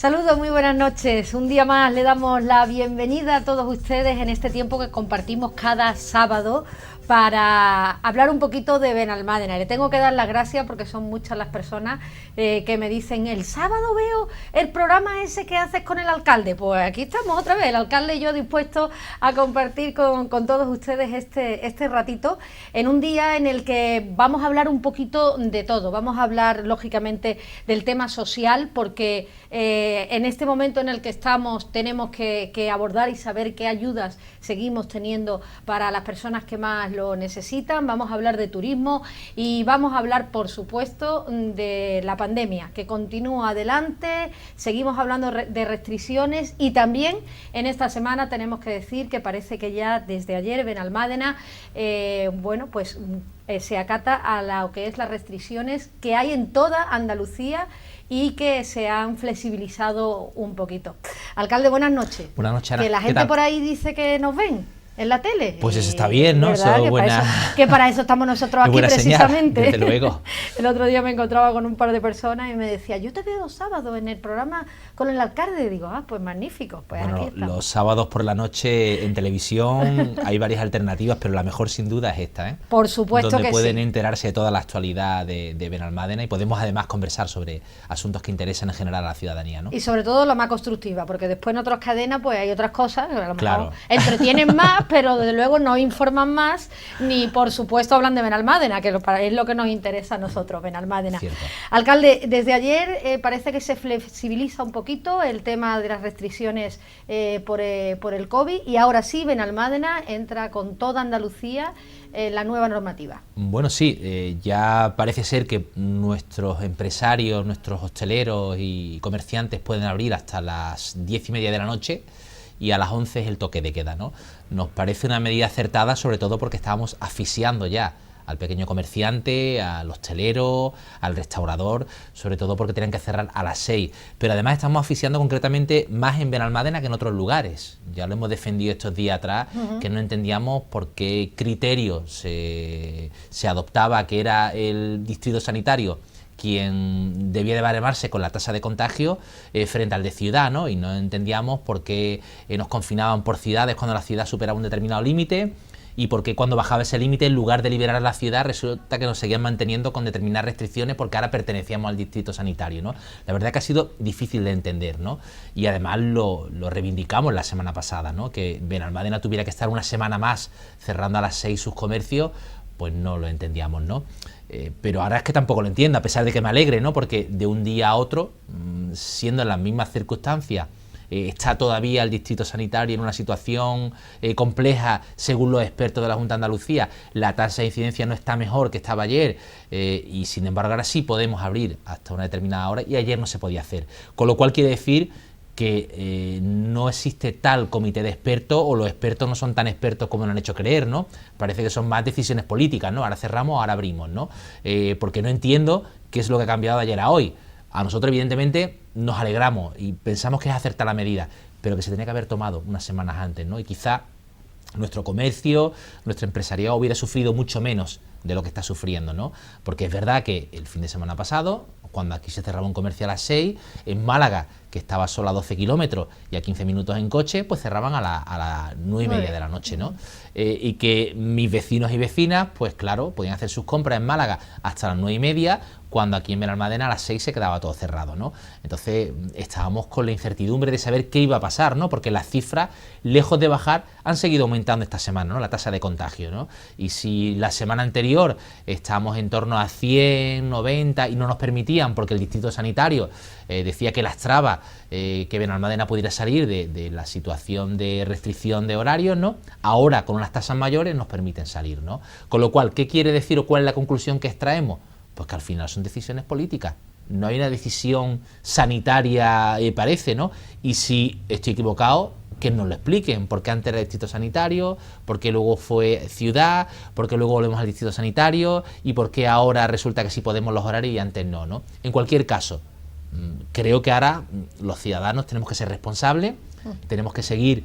Saludos, muy buenas noches. Un día más le damos la bienvenida a todos ustedes en este tiempo que compartimos cada sábado para hablar un poquito de Benalmádena. Le tengo que dar las gracias porque son muchas las personas que me dicen: el sábado veo el programa ese que haces con el alcalde. Pues aquí estamos otra vez, el alcalde y yo dispuestos a compartir con todos ustedes este ratito, en un día en el que vamos a hablar un poquito de todo. Vamos a hablar lógicamente del tema social, porque en este momento en el que estamos tenemos que abordar y saber qué ayudas seguimos teniendo para las personas que más lo necesitan. Vamos a hablar de turismo y vamos a hablar, por supuesto, de la pandemia que continúa adelante. Seguimos hablando de restricciones y también en esta semana tenemos que decir que parece que ya desde ayer Benalmádena se acata a lo que es las restricciones que hay en toda Andalucía y que se han flexibilizado un poquito. Alcalde, buenas noches. Buenas noches, Ana. Que la gente por ahí dice que nos ven en la tele. Pues eso está bien, ¿no? ¿Verdad? Que para eso estamos nosotros aquí precisamente. Señal, desde luego. El otro día me encontraba con un par de personas y me decía: yo te veo los sábados en el programa con el alcalde. Y digo: pues magnífico, pues bueno, aquí estamos. Los sábados por la noche en televisión hay varias alternativas, pero la mejor sin duda es esta, ¿eh? Por supuesto que sí. Donde pueden enterarse de toda la actualidad de Benalmádena y podemos además conversar sobre asuntos que interesan en general a la ciudadanía, ¿no? Y sobre todo la más constructiva, porque después en otras cadenas pues hay otras cosas que a lo claro. mejor entretienen más, pero desde luego no informan más, ni por supuesto hablan de Benalmádena, que es lo que nos interesa a nosotros, Benalmádena. Cierto. Alcalde, desde ayer parece que se flexibiliza un poquito el tema de las restricciones por el COVID, y ahora sí Benalmádena entra con toda Andalucía en la nueva normativa. Bueno, sí, ya parece ser que nuestros empresarios, nuestros hosteleros y comerciantes pueden abrir hasta las 10:30 de la noche, y a las 11 es el toque de queda, ¿no? Nos parece una medida acertada, sobre todo porque estábamos asfixiando ya al pequeño comerciante, al hostelero, al restaurador, sobre todo porque tenían que cerrar a las 6. Pero además estamos asfixiando concretamente más en Benalmádena que en otros lugares. Ya lo hemos defendido estos días atrás, que no entendíamos por qué criterio se adoptaba que era el distrito sanitario quien debía de baremarse con la tasa de contagio frente al de ciudad, ¿no? Y no entendíamos por qué nos confinaban por ciudades cuando la ciudad superaba un determinado límite, y por qué cuando bajaba ese límite, en lugar de liberar a la ciudad, resulta que nos seguían manteniendo con determinadas restricciones porque ahora pertenecíamos al distrito sanitario, ¿no? La verdad que ha sido difícil de entender, ¿no? Y además lo reivindicamos la semana pasada, ¿no? Que Benalmádena tuviera que estar una semana más cerrando a las 6 sus comercios, pues no lo entendíamos, ¿no? Pero ahora es que tampoco lo entiendo, a pesar de que me alegre, ¿no? Porque de un día a otro, siendo en las mismas circunstancias, está todavía el distrito sanitario en una situación compleja, según los expertos de la Junta de Andalucía. La tasa de incidencia no está mejor que estaba ayer, y sin embargo ahora sí podemos abrir hasta una determinada hora, y ayer no se podía hacer. Con lo cual quiere decir que no existe tal comité de expertos, o los expertos no son tan expertos como nos han hecho creer, ¿no? Parece que son más decisiones políticas, ¿no? Ahora cerramos, ahora abrimos, ¿no? Porque no entiendo qué es lo que ha cambiado de ayer a hoy. A nosotros, evidentemente, nos alegramos y pensamos que es acertar la medida, pero que se tenía que haber tomado unas semanas antes, ¿no? Y quizá nuestro comercio, nuestro empresariado hubiera sufrido mucho menos de lo que está sufriendo, ¿no? Porque es verdad que el fin de semana pasado, cuando aquí se cerraba un comercio a las 6, en Málaga, que estaba solo a 12 kilómetros y a 15 minutos en coche, pues cerraban a las 9:30 de la noche, ¿no? Y que mis vecinos y vecinas, pues claro, podían hacer sus compras en Málaga hasta las 9:30, cuando aquí en Benalmádena a las 6 se quedaba todo cerrado, ¿no? Entonces estábamos con la incertidumbre de saber qué iba a pasar, ¿no? Porque las cifras, lejos de bajar, han seguido aumentando esta semana, ¿no? La tasa de contagio, ¿no? Y si la semana anterior estábamos en torno a 100, 90 y no nos permitían, porque el distrito sanitario decía que lastraba que Benalmádena pudiera salir de la situación de restricción de horarios, ¿no? Ahora, con unas tasas mayores, nos permiten salir, ¿no? Con lo cual, ¿qué quiere decir o cuál es la conclusión que extraemos? Pues que al final son decisiones políticas. No hay una decisión sanitaria, parece, ¿no? Y si estoy equivocado, que nos lo expliquen. ¿Por qué antes era distrito sanitario? ¿Por qué luego fue ciudad? ¿Por qué luego volvemos al distrito sanitario? ¿Y por qué ahora resulta que sí podemos los horarios y antes no, ¿no? En cualquier caso, creo que ahora los ciudadanos tenemos que ser responsables, tenemos que seguir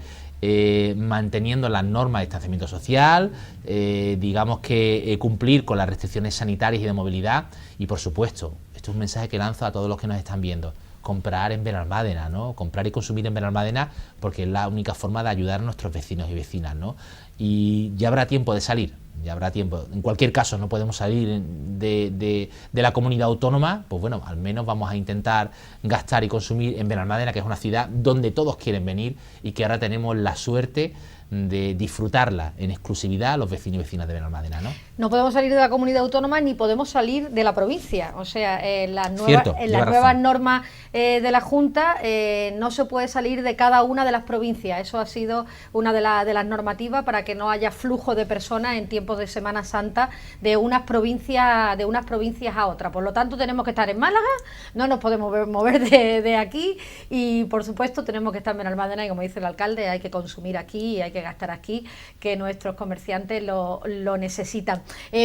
manteniendo las normas de distanciamiento social, digamos que cumplir con las restricciones sanitarias y de movilidad, y por supuesto, esto es un mensaje que lanzo a todos los que nos están viendo: comprar en Benalmádena, ¿no? Comprar y consumir en Benalmádena, porque es la única forma de ayudar a nuestros vecinos y vecinas, ¿no? Y ya habrá tiempo de salir, ya habrá tiempo. En cualquier caso, no podemos salir de la comunidad autónoma, pues bueno, al menos vamos a intentar gastar y consumir en Benalmádena, que es una ciudad donde todos quieren venir y que ahora tenemos la suerte de disfrutarla en exclusividad los vecinos y vecinas de Benalmádena, ¿no? No podemos salir de la comunidad autónoma ni podemos salir de la provincia. O sea, en las nuevas normas de la Junta no se puede salir de cada una de las provincias. Eso ha sido una de las normativas para que no haya flujo de personas en tiempos de Semana Santa de unas provincias a otras. Por lo tanto, tenemos que estar en Málaga, no nos podemos mover de aquí y, por supuesto, tenemos que estar en Benalmádena y, como dice el alcalde, hay que consumir aquí y hay que gastar aquí, que nuestros comerciantes lo necesitan.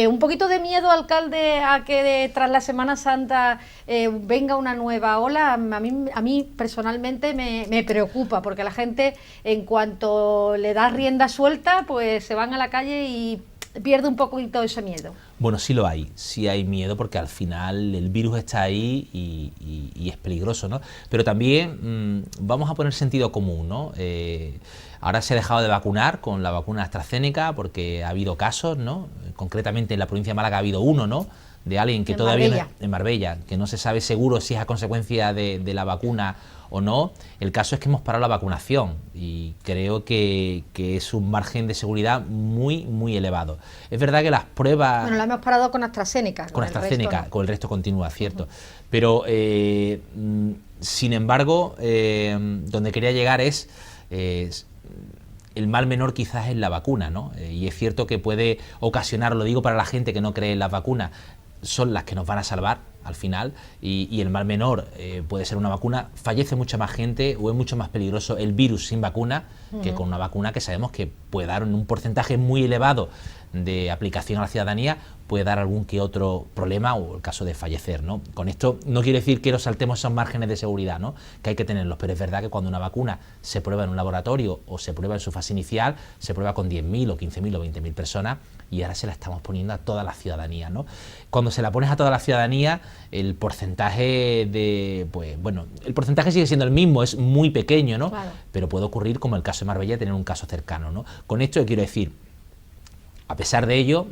Un poquito de miedo, alcalde, a que tras la Semana Santa venga una nueva ola. A mí personalmente me preocupa, porque la gente, en cuanto le da rienda suelta, pues se van a la calle y pierde un poquito ese miedo. Bueno, sí hay miedo, porque al final el virus está ahí y es peligroso, ¿no? Pero también vamos a poner sentido común, ¿no? Ahora se ha dejado de vacunar con la vacuna AstraZeneca porque ha habido casos, ¿no? Concretamente en la provincia de Málaga ha habido uno, ¿no? De alguien que en Marbella, que no se sabe seguro si es a consecuencia de la vacuna o no. El caso es que hemos parado la vacunación y creo que es un margen de seguridad muy, muy elevado. Es verdad que las pruebas... Bueno, la hemos parado con AstraZeneca. Con AstraZeneca, con el resto continúa, cierto. Pero, sin embargo, donde quería llegar es el mal menor quizás es la vacuna, ¿no? Y es cierto que puede ocasionar, lo digo para la gente que no cree en las vacunas, son las que nos van a salvar al final, y el mal menor puede ser una vacuna. Fallece mucha más gente o es mucho más peligroso el virus sin vacuna que con una vacuna que sabemos que puede dar un porcentaje muy elevado de aplicación a la ciudadanía, puede dar algún que otro problema o el caso de fallecer, ¿no? Con esto no quiero decir que nos saltemos esos márgenes de seguridad, ¿no? Que hay que tenerlos, pero es verdad que cuando una vacuna se prueba en un laboratorio o se prueba en su fase inicial, se prueba con 10.000 o 15.000 o 20.000 personas y ahora se la estamos poniendo a toda la ciudadanía, ¿no? Cuando se la pones a toda la ciudadanía, el porcentaje el porcentaje sigue siendo el mismo, es muy pequeño, ¿no? Claro. Pero puede ocurrir, como el caso de Marbella, tener un caso cercano, ¿no? Con esto yo quiero decir, a pesar de ello,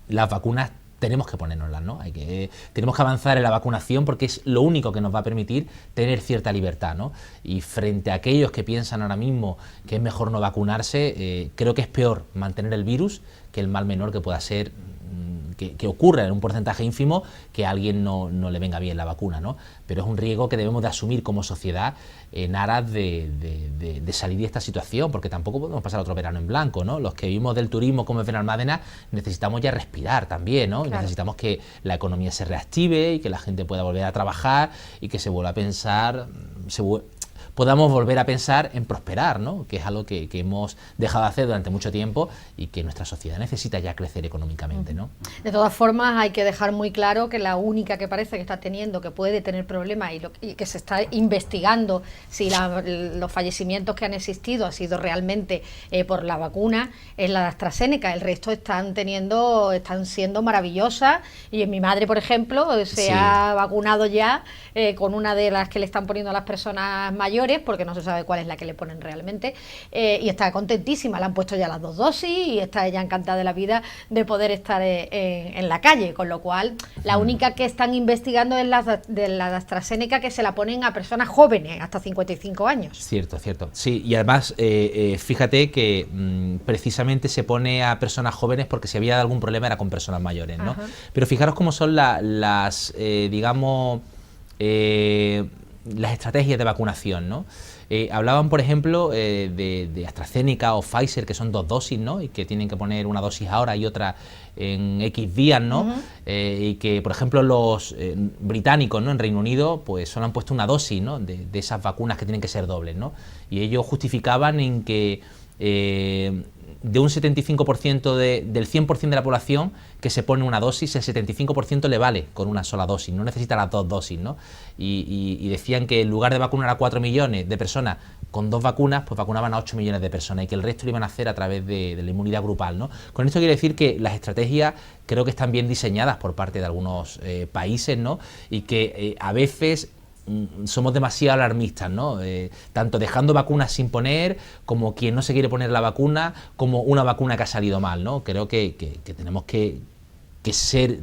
las vacunas tenemos que ponérnoslas, ¿no? Tenemos que avanzar en la vacunación porque es lo único que nos va a permitir tener cierta libertad, ¿no? Y frente a aquellos que piensan ahora mismo que es mejor no vacunarse, creo que es peor mantener el virus que el mal menor que pueda ser que ocurra en un porcentaje ínfimo que a alguien no le venga bien la vacuna, ¿no? Pero es un riesgo que debemos de asumir como sociedad en aras de salir de esta situación, porque tampoco podemos pasar otro verano en blanco, ¿no? Los que vivimos del turismo como es Benalmádena necesitamos ya respirar también, ¿no? Claro. Necesitamos que la economía se reactive y que la gente pueda volver a trabajar y que se vuelva a pensar, podamos volver a pensar en prosperar, ¿no? Que es algo que hemos dejado de hacer durante mucho tiempo y que nuestra sociedad necesita ya crecer económicamente, ¿no? De todas formas, hay que dejar muy claro que la única que parece que está teniendo, que puede tener problemas y que se está investigando si los fallecimientos que han existido han sido realmente por la vacuna, es la de AstraZeneca. El resto están siendo maravillosas, y mi madre, por ejemplo, se ha vacunado ya con una de las que le están poniendo a las personas mayores, porque no se sabe cuál es la que le ponen realmente, y está contentísima, le han puesto ya las 2 dosis y está ella encantada de la vida de poder estar en la calle, con lo cual la única que están investigando es la de AstraZeneca, que se la ponen a personas jóvenes, hasta 55 años. Cierto. Sí, y además fíjate que precisamente se pone a personas jóvenes porque si había algún problema era con personas mayores, ¿no? Ajá. Pero fijaros cómo son las estrategias de vacunación, ¿no? Hablaban, por ejemplo, de AstraZeneca o Pfizer, que son 2 dosis, ¿no? Y que tienen que poner una dosis ahora y otra en X días, ¿no? Y que, por ejemplo, los británicos, ¿no? En Reino Unido, pues solo han puesto una dosis, ¿no? De esas vacunas que tienen que ser dobles, ¿no? Y ellos justificaban en que de un 75% del 100% de la población que se pone una dosis, el 75% le vale con una sola dosis, no necesita las 2 dosis, ¿no? Y decían que en lugar de vacunar a 4 millones de personas con 2 vacunas, pues vacunaban a 8 millones de personas y que el resto lo iban a hacer a través de la inmunidad grupal, ¿no? Con esto quiero decir que las estrategias creo que están bien diseñadas por parte de algunos países, ¿no? Y que a veces somos demasiado alarmistas, ¿no? Tanto dejando vacunas sin poner, como quien no se quiere poner la vacuna, como una vacuna que ha salido mal, ¿no? Creo que tenemos que ser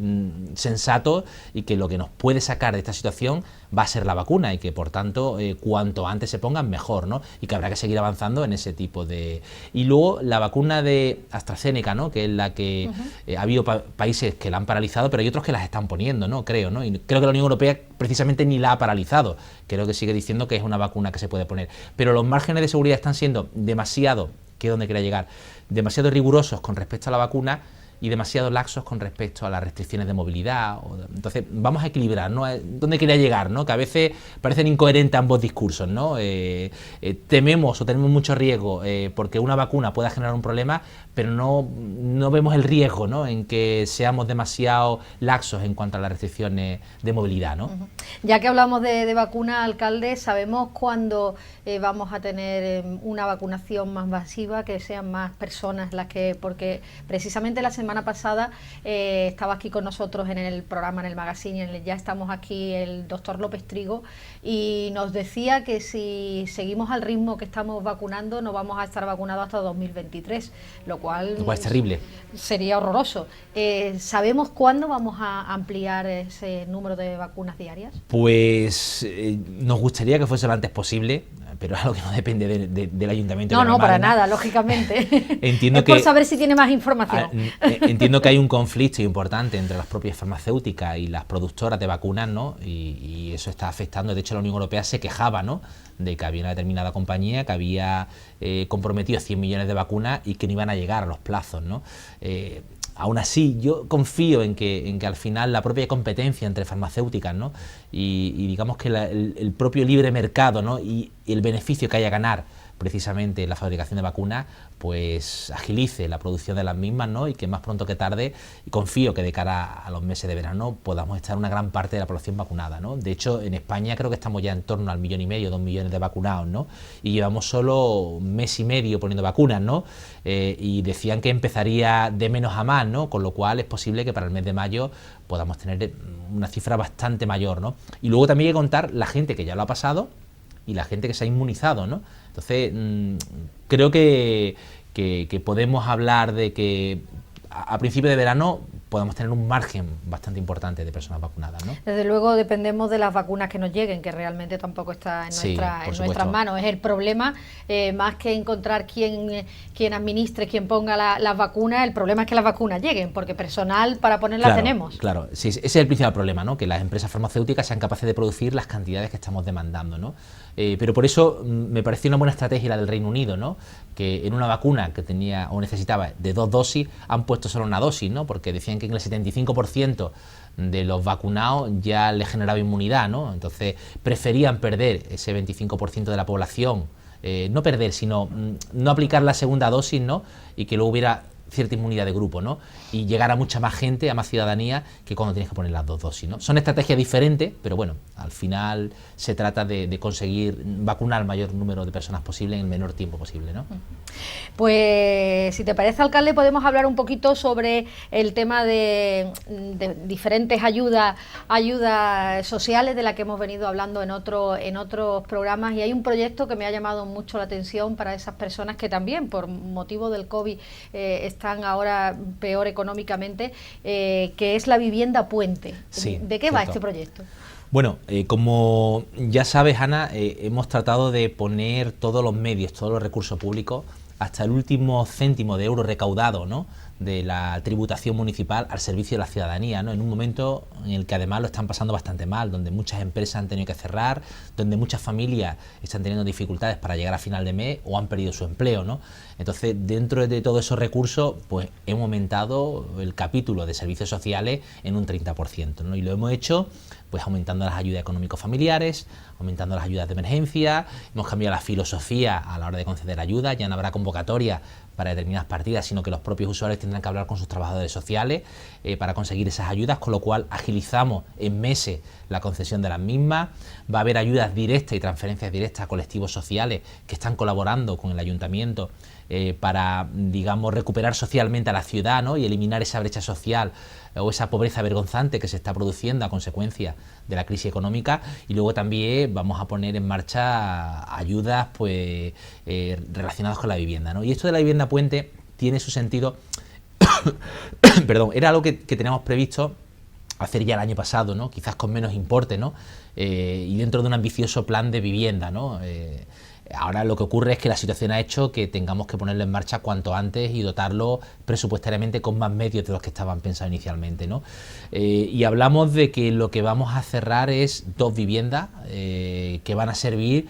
sensatos y que lo que nos puede sacar de esta situación va a ser la vacuna y que por tanto cuanto antes se pongan mejor, ¿no? Y que habrá que seguir avanzando en ese tipo de... Y luego la vacuna de AstraZeneca, ¿no? Que es la que ha habido países que la han paralizado, pero hay otros que las están poniendo, ¿no? Creo, ¿no? Y creo que la Unión Europea precisamente ni la ha paralizado. Creo que sigue diciendo que es una vacuna que se puede poner. Pero los márgenes de seguridad están siendo demasiado, que es donde quería llegar, demasiado rigurosos con respecto a la vacuna y demasiado laxos con respecto a las restricciones de movilidad. Entonces, vamos a equilibrar, ¿no? ¿Dónde quería llegar, no? Que a veces parecen incoherentes ambos discursos, ¿no? Tememos o tenemos mucho riesgo porque una vacuna pueda generar un problema, pero no vemos el riesgo, ¿no? En que seamos demasiado laxos en cuanto a las restricciones de movilidad, ¿no? Ya que hablamos de vacuna, alcalde, ¿sabemos cuándo vamos a tener una vacunación más masiva, que sean más personas las que...? Porque precisamente la semana pasada estaba aquí con nosotros en el programa, en el magazine, Ya estamos aquí, el doctor López Trigo, y nos decía que si seguimos al ritmo que estamos vacunando, no vamos a estar vacunados hasta 2023, lo cual es terrible. Sería horroroso. ¿Sabemos cuándo vamos a ampliar ese número de vacunas diarias? Pues nos gustaría que fuese lo antes posible, pero es algo que no depende del Ayuntamiento. No, para nada, lógicamente. Entiendo es por saber si tiene más información. Entiendo que hay un conflicto importante entre las propias farmacéuticas y las productoras de vacunas, ¿no? Y eso está afectando. De hecho, la Unión Europea se quejaba, ¿no?, de que había una determinada compañía que había comprometido 100 millones de vacunas y que no iban a llegar a los plazos, ¿no? Aún así, yo confío en que al final la propia competencia entre farmacéuticas, ¿no?, y digamos que el propio libre mercado, ¿no?, y el beneficio que haya a ganar precisamente la fabricación de vacunas, pues agilice la producción de las mismas, ¿no?, y que más pronto que tarde, y confío que de cara a los meses de verano podamos estar una gran parte de la población vacunada, ¿no? De hecho, en España creo que estamos ya en torno al 1,5 millones, 2 millones de vacunados, ¿no? Y llevamos solo un mes y medio poniendo vacunas, ¿no? Y decían que empezaría de menos a más, ¿no? Con lo cual es posible que para el mes de mayo podamos tener una cifra bastante mayor, ¿no? Y luego también hay que contar la gente que ya lo ha pasado y la gente que se ha inmunizado, ¿no? Entonces, creo que podemos hablar de que a principio de verano podemos tener un margen bastante importante de personas vacunadas, ¿no? Desde luego dependemos de las vacunas que nos lleguen, que realmente tampoco está en nuestras manos. Es el problema, más que encontrar quién administre, quién ponga las vacunas, el problema es que las vacunas lleguen, porque personal para ponerlas tenemos. Claro, sí, ese es el principal problema, ¿no? Que las empresas farmacéuticas sean capaces de producir las cantidades que estamos demandando, ¿no? Pero por eso me pareció una buena estrategia la del Reino Unido, ¿no? Que en una vacuna que tenía o necesitaba de 2 dosis, han puesto solo una dosis, ¿no? Porque decían que en el 75% de los vacunados ya les generaba inmunidad, ¿no? Entonces preferían perder ese 25% de la población, no perder, sino no aplicar la segunda dosis, ¿no? Y que luego hubiera cierta inmunidad de grupo, ¿no? Y llegar a mucha más gente, a más ciudadanía, que cuando tienes que poner las 2 dosis, ¿no? Son estrategias diferentes, pero bueno, al final se trata de conseguir vacunar al mayor número de personas posible en el menor tiempo posible, ¿no? Pues, si te parece, alcalde, podemos hablar un poquito sobre el tema de diferentes ayudas sociales de las que hemos venido hablando en otros programas, y hay un proyecto que me ha llamado mucho la atención para esas personas que también, por motivo del COVID, están ahora peor económicamente, que es la vivienda puente. Sí, ¿De qué va este proyecto? Bueno, como ya sabes, Ana, hemos tratado de poner todos los medios, todos los recursos públicos, hasta el último céntimo de euro recaudado, ¿no?, de la tributación municipal al servicio de la ciudadanía, ¿no?, en un momento en el que además lo están pasando bastante mal, donde muchas empresas han tenido que cerrar, donde muchas familias están teniendo dificultades para llegar a final de mes o han perdido su empleo, ¿no? Entonces, dentro de todos esos recursos, pues hemos aumentado el capítulo de servicios sociales en un 30%, ¿no? Y lo hemos hecho pues aumentando las ayudas económicos familiares, aumentando las ayudas de emergencia, hemos cambiado la filosofía a la hora de conceder ayuda, ya no habrá convocatoria para determinadas partidas, sino que los propios usuarios tendrán que hablar con sus trabajadores sociales para conseguir esas ayudas, con lo cual agilizamos en meses la concesión de las mismas. Va a haber ayudas directas y transferencias directas a colectivos sociales que están colaborando con el ayuntamiento para, digamos, recuperar socialmente a la ciudad, ¿no? Y eliminar esa brecha social o esa pobreza vergonzante que se está produciendo a consecuencia de la crisis económica. Y luego también vamos a poner en marcha ayudas pues relacionadas con la vivienda, ¿no? Y esto de la vivienda puente tiene su sentido. Perdón, era algo que teníamos previsto hacer ya el año pasado, ¿no? Quizás con menos importe, ¿no? Y dentro de un ambicioso plan de vivienda, ¿no? Ahora lo que ocurre es que la situación ha hecho que tengamos que ponerlo en marcha cuanto antes y dotarlo presupuestariamente con más medios de los que estaban pensados inicialmente, ¿no? Y hablamos de que lo que vamos a cerrar es 2 viviendas que van a servir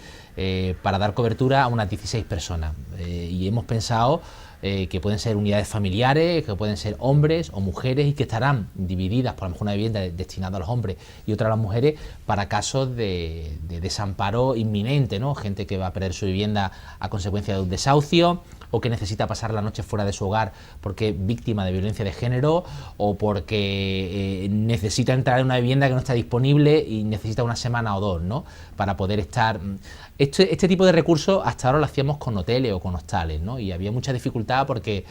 para dar cobertura a unas 16 personas. Y hemos pensado que pueden ser unidades familiares, que pueden ser hombres o mujeres y que estarán divididas, por lo mejor una vivienda destinada a los hombres y otra a las mujeres para casos de desamparo inminente, ¿no? Gente que va a perder su vivienda a consecuencia de un desahucio o que necesita pasar la noche fuera de su hogar porque es víctima de violencia de género o porque necesita entrar en una vivienda que no está disponible y necesita una semana o 2, ¿no? Para poder estar... Este tipo de recursos hasta ahora lo hacíamos con hoteles o con hostales, ¿no? Y había mucha dificultad porque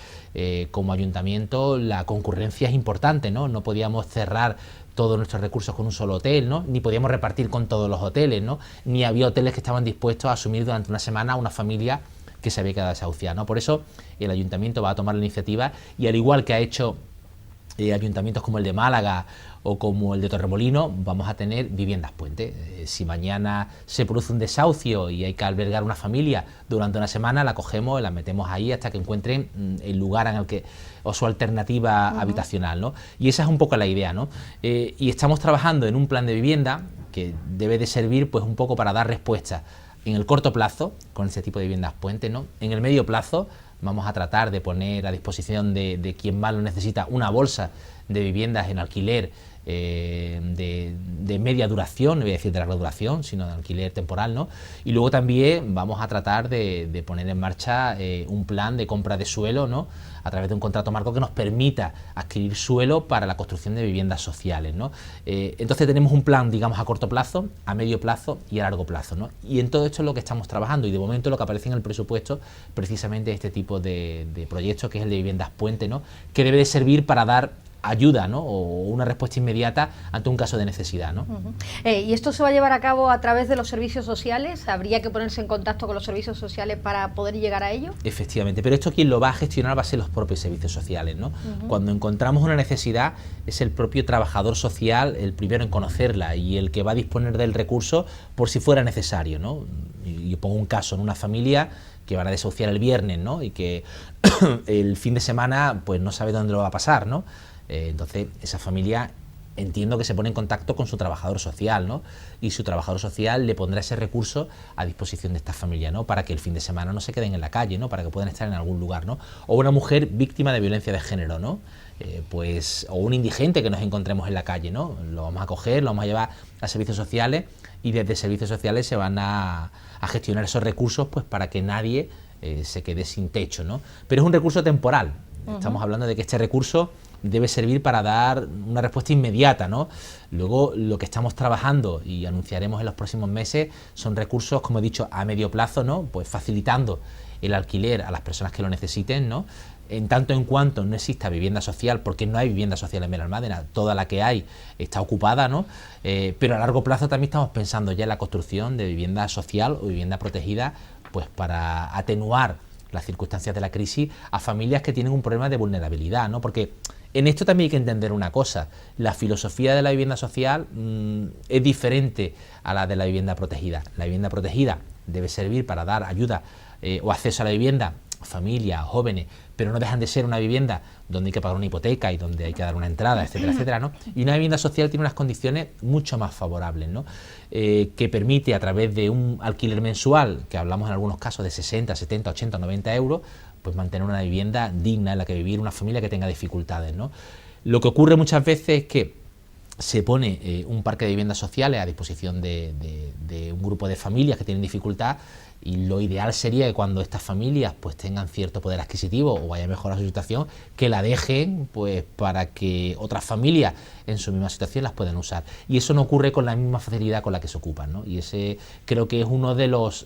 como ayuntamiento la concurrencia es importante, ¿no? No podíamos cerrar todos nuestros recursos con un solo hotel, ¿no? Ni podíamos repartir con todos los hoteles, ¿no? Ni había hoteles que estaban dispuestos a asumir durante una semana a una familia que se había quedado desahuciada, ¿no? Por eso el ayuntamiento va a tomar la iniciativa y al igual que ha hecho ayuntamientos como el de Málaga o como el de Torremolinos, vamos a tener viviendas puente. Si mañana se produce un desahucio y hay que albergar una familia durante una semana, la cogemos y la metemos ahí hasta que encuentren el lugar en el que o su alternativa habitacional, ¿no? Y esa es un poco la idea, ¿no? Y estamos trabajando en un plan de vivienda que debe de servir pues un poco para dar respuesta en el corto plazo con este tipo de viviendas puente, ¿no? En el medio plazo vamos a tratar de poner a disposición de quien más lo necesita una bolsa de viviendas en alquiler de media duración, no voy a decir de larga duración, sino de alquiler temporal, ¿no? Y luego también vamos a tratar de poner en marcha un plan de compra de suelo, ¿no? A través de un contrato marco que nos permita adquirir suelo para la construcción de viviendas sociales, ¿no? Entonces tenemos un plan, digamos, a corto plazo, a medio plazo y a largo plazo, ¿no? Y en todo esto es lo que estamos trabajando y de momento lo que aparece en el presupuesto precisamente este tipo de proyectos que es el de viviendas puente, ¿no? Que debe de servir para dar ayuda, ¿no? O una respuesta inmediata ante un caso de necesidad, ¿no? ¿Y esto se va a llevar a cabo a través de los servicios sociales? ¿Habría que ponerse en contacto con los servicios sociales para poder llegar a ello? Efectivamente, pero esto quien lo va a gestionar va a ser los propios servicios sociales, ¿no? Cuando encontramos una necesidad es el propio trabajador social el primero en conocerla y el que va a disponer del recurso por si fuera necesario, ¿no? Yo pongo un caso en una familia que van a desahuciar el viernes, ¿no? Y que el fin de semana pues no sabe dónde lo va a pasar, ¿no? Entonces esa familia entiendo que se pone en contacto con su trabajador social, ¿no? Y su trabajador social le pondrá ese recurso a disposición de esta familia, ¿no? Para que el fin de semana no se queden en la calle, ¿no? Para que puedan estar en algún lugar, ¿no? O una mujer víctima de violencia de género, ¿no? Pues, o un indigente que nos encontremos en la calle, ¿no? Lo vamos a coger, lo vamos a llevar a servicios sociales y desde servicios sociales se van a gestionar esos recursos pues para que nadie se quede sin techo, ¿no? Pero es un recurso temporal. Estamos hablando de que este recurso debe servir para dar una respuesta inmediata, ¿no? Luego lo que estamos trabajando y anunciaremos en los próximos meses son recursos, como he dicho, a medio plazo, ¿no? Pues facilitando el alquiler a las personas que lo necesiten, ¿no? En tanto en cuanto no exista vivienda social, porque no hay vivienda social en Benalmádena, toda la que hay está ocupada, ¿no? Pero a largo plazo también estamos pensando ya en la construcción de vivienda social o vivienda protegida, pues para atenuar las circunstancias de la crisis a familias que tienen un problema de vulnerabilidad, ¿no? Porque en esto también hay que entender una cosa, la filosofía de la vivienda social es diferente a la de la vivienda protegida. La vivienda protegida debe servir para dar ayuda o acceso a la vivienda a familias, jóvenes, pero no dejan de ser una vivienda donde hay que pagar una hipoteca y donde hay que dar una entrada, etcétera, etcétera, ¿no? Y una vivienda social tiene unas condiciones mucho más favorables, ¿no? Que permite a través de un alquiler mensual, que hablamos en algunos casos de 60, 70, 80, 90 euros, pues mantener una vivienda digna en la que vivir una familia que tenga dificultades, ¿no? Lo que ocurre muchas veces es que se pone un parque de viviendas sociales a disposición de un grupo de familias que tienen dificultad y lo ideal sería que cuando estas familias pues tengan cierto poder adquisitivo o vaya a mejorar su situación, que la dejen pues para que otras familias en su misma situación las puedan usar. Y eso no ocurre con la misma facilidad con la que se ocupan, ¿no? Y ese creo que es una de las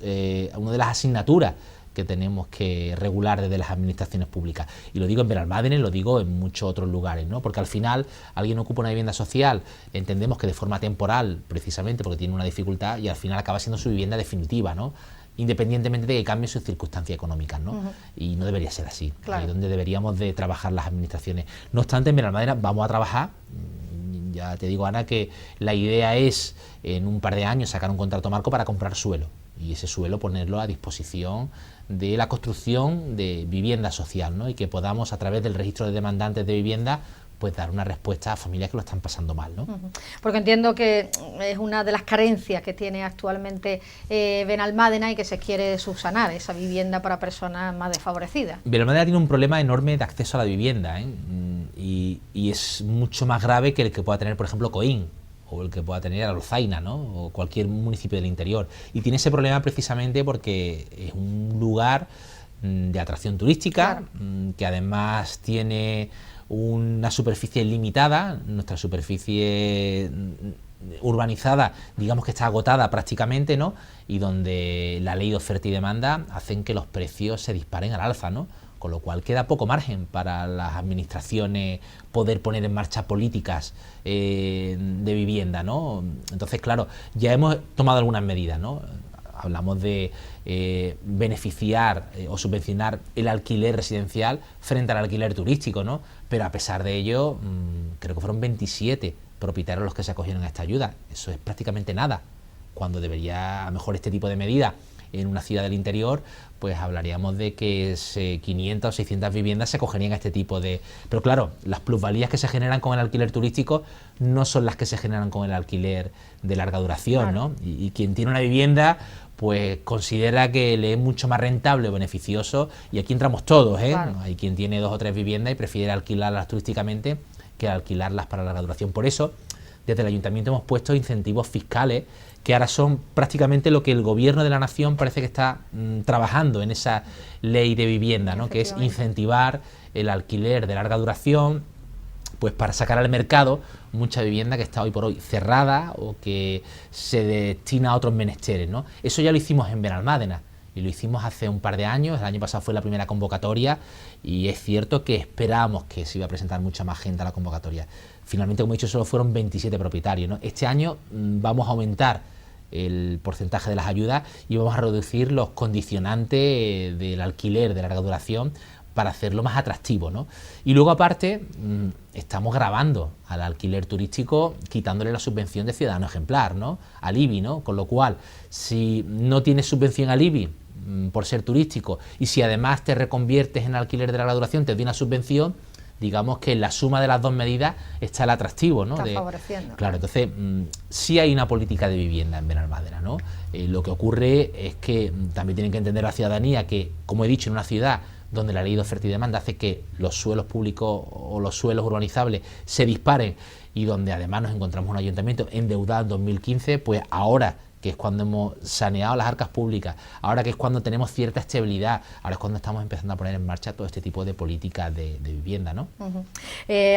asignaturas que tenemos que regular desde las administraciones públicas. Y lo digo en Benalmádena y lo digo en muchos otros lugares, ¿no? Porque al final alguien ocupa una vivienda social, entendemos que de forma temporal, precisamente porque tiene una dificultad, y al final acaba siendo su vivienda definitiva, ¿no? Independientemente de que cambien sus circunstancias económicas, ¿no? Y no debería ser así, claro. Ahí es donde deberíamos de trabajar las administraciones. No obstante, en Benalmádena vamos a trabajar. Ya te digo, Ana, que la idea es en un par de años sacar un contrato marco para comprar suelo, y ese suelo ponerlo a disposición de la construcción de vivienda social, ¿no? Y que podamos, a través del registro de demandantes de vivienda, pues dar una respuesta a familias que lo están pasando mal, ¿no? Porque entiendo que es una de las carencias que tiene actualmente Benalmádena y que se quiere subsanar, esa vivienda para personas más desfavorecidas. Benalmádena tiene un problema enorme de acceso a la vivienda, ¿eh? Y es mucho más grave que el que pueda tener, por ejemplo, Coín, o el que pueda tener Arolzaina, ¿no? O cualquier municipio del interior. Y tiene ese problema precisamente porque es un lugar de atracción turística, claro, que además tiene una superficie limitada. Nuestra superficie urbanizada, digamos que está agotada prácticamente, ¿no? Y donde la ley de oferta y demanda hacen que los precios se disparen al alza, ¿no? Con lo cual queda poco margen para las administraciones poder poner en marcha políticas de vivienda, ¿no? Entonces, claro, ya hemos tomado algunas medidas, ¿no? Hablamos de beneficiar o subvencionar el alquiler residencial frente al alquiler turístico, ¿no? Pero a pesar de ello, creo que fueron 27 propietarios los que se acogieron a esta ayuda. Eso es prácticamente nada, cuando debería, a lo mejor, este tipo de medidas en una ciudad del interior, pues hablaríamos de que 500 o 600 viviendas se acogerían a este tipo de... Pero claro, las plusvalías que se generan con el alquiler turístico no son las que se generan con el alquiler de larga duración, claro, ¿no? Y quien tiene una vivienda, pues considera que le es mucho más rentable o beneficioso, y aquí entramos todos, ¿eh? Claro. Hay quien tiene 2 o 3 viviendas y prefiere alquilarlas turísticamente que alquilarlas para larga duración. Por eso, desde el Ayuntamiento hemos puesto incentivos fiscales que ahora son prácticamente lo que el Gobierno de la Nación parece que está trabajando en esa ley de vivienda, ¿no? Que es incentivar el alquiler de larga duración, pues para sacar al mercado mucha vivienda que está hoy por hoy cerrada o que se destina a otros menesteres, ¿no? Eso ya lo hicimos en Benalmádena y lo hicimos hace un par de años. El año pasado fue la primera convocatoria y es cierto que esperábamos que se iba a presentar mucha más gente a la convocatoria. Finalmente, como he dicho, solo fueron 27 propietarios, ¿no? Este año vamos a aumentar el porcentaje de las ayudas y vamos a reducir los condicionantes del alquiler de larga duración para hacerlo más atractivo, ¿no? Y luego, aparte, estamos grabando al alquiler turístico quitándole la subvención de ciudadano ejemplar, ¿no? Al IBI, ¿no? Con lo cual, si no tienes subvención al IBI por ser turístico, y si además te reconviertes en alquiler de larga duración, te doy una subvención, digamos que en la suma de las dos medidas está el atractivo, ¿no? Está favoreciendo. Claro, entonces sí hay una política de vivienda en Benalmádena, ¿no? Lo que ocurre es que también tienen que entender la ciudadanía que, como he dicho, en una ciudad donde la ley de oferta y demanda hace que los suelos públicos o los suelos urbanizables se disparen, y donde además nos encontramos un ayuntamiento endeudado en 2015, pues ahora, que es cuando hemos saneado las arcas públicas, ahora que es cuando tenemos cierta estabilidad, ahora es cuando estamos empezando a poner en marcha todo este tipo de políticas de vivienda, ¿no?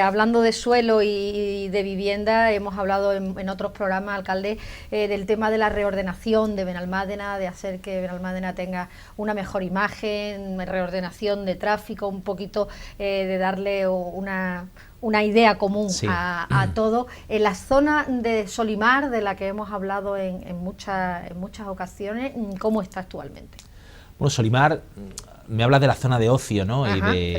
Hablando de suelo y de vivienda, hemos hablado en otros programas, alcalde, del tema de la reordenación de Benalmádena, de hacer que Benalmádena tenga una mejor imagen, reordenación de tráfico, un poquito de darle una idea común, sí, a todo. En la zona de Solimar, de la que hemos hablado en muchas ocasiones, ¿cómo está actualmente? Bueno, Solimar, me hablas de la zona de ocio, ¿no? Ajá, y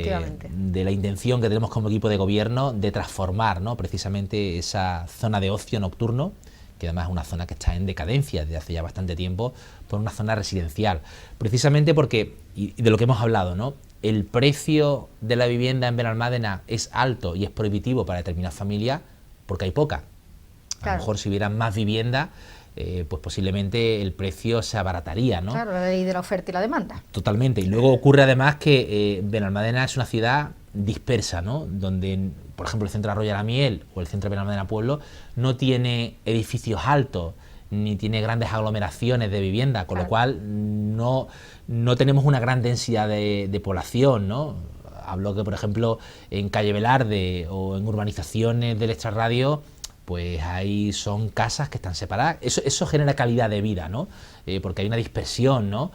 de la intención que tenemos como equipo de gobierno de transformar, ¿no?, precisamente esa zona de ocio nocturno, que además es una zona que está en decadencia desde hace ya bastante tiempo, por una zona residencial. Precisamente porque, y de lo que hemos hablado, ¿no?, el precio de la vivienda en Benalmádena es alto y es prohibitivo para determinadas familias porque hay poca. A lo mejor si hubiera más vivienda, pues posiblemente el precio se abarataría, ¿no? Claro, la ley de la oferta y la demanda. Totalmente. Y luego ocurre además que Benalmádena es una ciudad dispersa, ¿no? Donde, por ejemplo, el centro de Arroyo de la Miel o el centro de Benalmádena Pueblo no tiene edificios altos ni tiene grandes aglomeraciones de vivienda, con lo cual no tenemos una gran densidad de población, ¿no? Hablo que, por ejemplo, en Calle Velarde o en urbanizaciones del extrarradio, pues ahí son casas que están separadas. Eso genera calidad de vida, ¿no? Porque hay una dispersión, ¿no?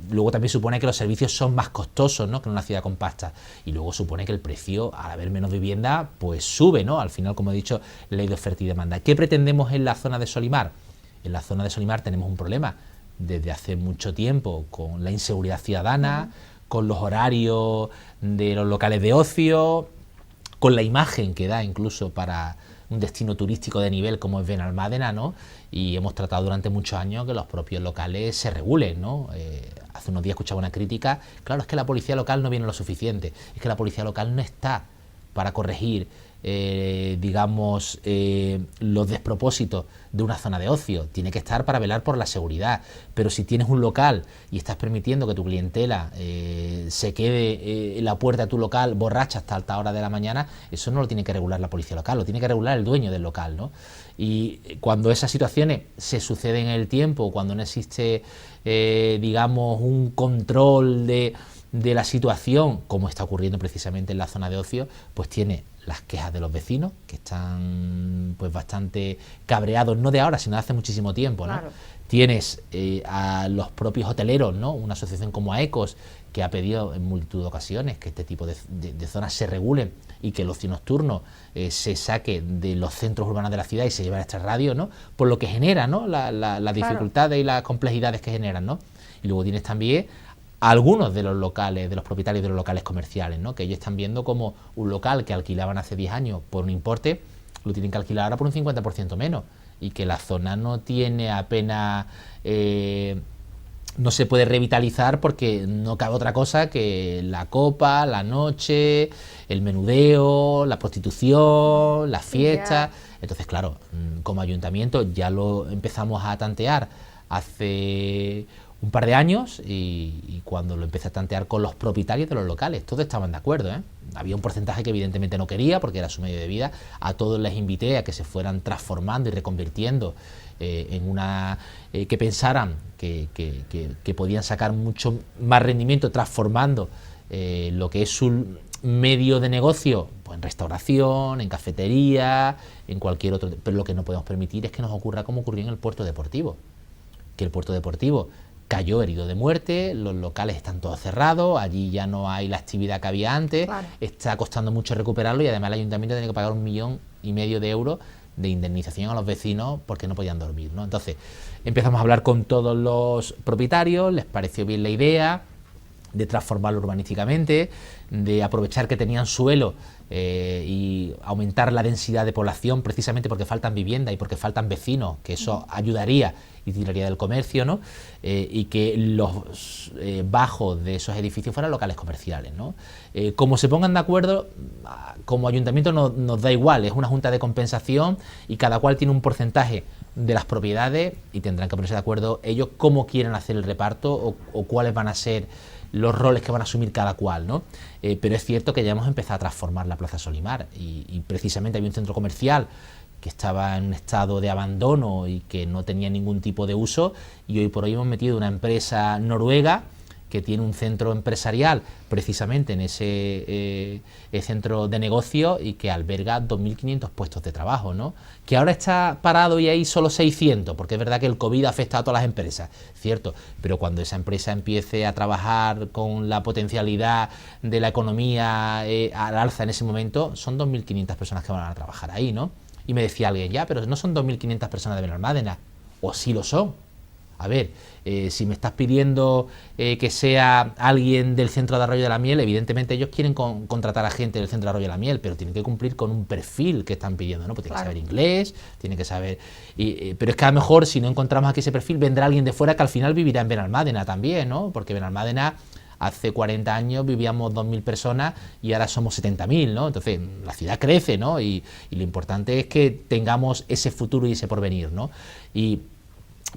Luego también supone que los servicios son más costosos, ¿no?, que en una ciudad compacta. Y luego supone que el precio, al haber menos vivienda, pues sube, ¿no? Al final, como he dicho, ley de oferta y demanda. ¿Qué pretendemos en la zona de Solimar? En la zona de Solimar tenemos un problema desde hace mucho tiempo con la inseguridad ciudadana, con los horarios de los locales de ocio, con la imagen que da incluso para un destino turístico de nivel como es Benalmádena, ¿no? Y hemos tratado durante muchos años que los propios locales se regulen, ¿no? Hace unos días escuchaba una crítica, claro, es que la policía local no viene lo suficiente, es que la policía local no está para corregir los despropósitos de una zona de ocio, tiene que estar para velar por la seguridad. Pero si tienes un local y estás permitiendo que tu clientela se quede en la puerta de tu local borracha hasta alta hora de la mañana, eso no lo tiene que regular la policía local, lo tiene que regular el dueño del local, ¿no? Y cuando esas situaciones se suceden en el tiempo, cuando no existe un control de la situación, como está ocurriendo precisamente en la zona de ocio, pues tiene las quejas de los vecinos, que están pues bastante cabreados, no de ahora, sino de hace muchísimo tiempo, ¿no? Claro. Tienes a los propios hoteleros, ¿no? Una asociación como AECOS, que ha pedido en multitud de ocasiones que este tipo de zonas se regulen y que el ocio nocturno se saque de los centros urbanos de la ciudad y se lleve a nuestra radio, ¿no? Por lo que genera, ¿no? Las dificultades y las complejidades que generan, ¿no? Y luego tienes también algunos de los locales, de los propietarios de los locales comerciales, ¿no? Que ellos están viendo como un local que alquilaban hace 10 años por un importe, lo tienen que alquilar ahora por un 50% menos, y que la zona no tiene apenas, no se puede revitalizar porque no cabe otra cosa que la copa, la noche, el menudeo, la prostitución, las fiestas. Entonces, claro, como ayuntamiento ya lo empezamos a tantear hace un par de años y cuando lo empecé a tantear con los propietarios de los locales, todos estaban de acuerdo, ¿eh? Había un porcentaje que evidentemente no quería porque era su medio de vida. A todos les invité a que se fueran transformando y reconvirtiendo en una que pensaran que podían sacar mucho más rendimiento transformando lo que es su medio de negocio, pues en restauración, en cafetería, en cualquier otro. Pero lo que no podemos permitir es que nos ocurra como ocurrió en el puerto deportivo, que el puerto deportivo cayó herido de muerte, los locales están todos cerrados, allí ya no hay la actividad que había antes, claro. Está costando mucho recuperarlo y además el ayuntamiento tiene que pagar 1,5 millones de euros de indemnización a los vecinos porque no podían dormir, ¿no? Entonces empezamos a hablar con todos los propietarios, les pareció bien la idea de transformarlo urbanísticamente, de aprovechar que tenían suelo y aumentar la densidad de población precisamente porque faltan viviendas y porque faltan vecinos, que eso ayudaría y tiraría del comercio, ¿no? Y que los bajos de esos edificios fueran locales comerciales, ¿no? Como se pongan de acuerdo, como ayuntamiento nos da igual, es una junta de compensación y cada cual tiene un porcentaje de las propiedades y tendrán que ponerse de acuerdo ellos cómo quieren hacer el reparto o cuáles van a ser los roles que van a asumir cada cual, ¿no? Pero es cierto que ya hemos empezado a transformar la Plaza Solimar y precisamente había un centro comercial que estaba en un estado de abandono y que no tenía ningún tipo de uso y hoy por hoy hemos metido una empresa noruega que tiene un centro empresarial precisamente en ese centro de negocio y que alberga 2.500 puestos de trabajo, ¿no? Que ahora está parado y hay solo 600, porque es verdad que el COVID ha afectado a todas las empresas, cierto, pero cuando esa empresa empiece a trabajar con la potencialidad de la economía al alza en ese momento, son 2.500 personas que van a trabajar ahí, ¿no? Y me decía alguien, ya, pero no son 2.500 personas de Benalmádena, o sí lo son. A ver, si me estás pidiendo que sea alguien del centro de Arroyo de la Miel, evidentemente ellos quieren contratar a gente del centro de Arroyo de la Miel, pero tienen que cumplir con un perfil que están pidiendo, ¿no? Pues tiene claro. Que saber inglés, tiene que saber... pero es que a lo mejor si no encontramos aquí ese perfil, vendrá alguien de fuera que al final vivirá en Benalmádena también, ¿no? Porque Benalmádena hace 40 años vivíamos 2.000 personas y ahora somos 70.000, ¿no? Entonces la ciudad crece, ¿no? Y lo importante es que tengamos ese futuro y ese porvenir, ¿no? Y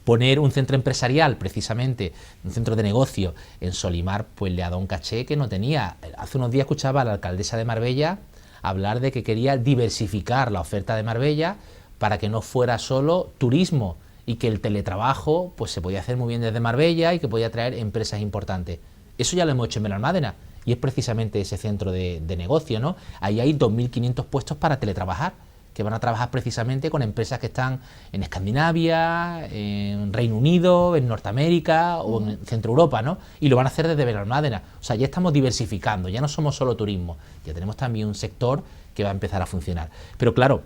poner un centro empresarial, precisamente, un centro de negocio en Solimar, pues le ha dado un caché que no tenía. Hace unos días escuchaba a la alcaldesa de Marbella hablar de que quería diversificar la oferta de Marbella para que no fuera solo turismo y que el teletrabajo pues se podía hacer muy bien desde Marbella y que podía traer empresas importantes. Eso ya lo hemos hecho en Benalmádena y es precisamente ese centro de negocio, ¿no? Ahí hay 2.500 puestos para teletrabajar. que van a trabajar precisamente con empresas que están en Escandinavia, en Reino Unido, en Norteamérica o en Centro Europa, ¿no? Y lo van a hacer desde Benalmádena. O sea, ya estamos diversificando, ya no somos solo turismo, ya tenemos también un sector que va a empezar a funcionar. Pero claro,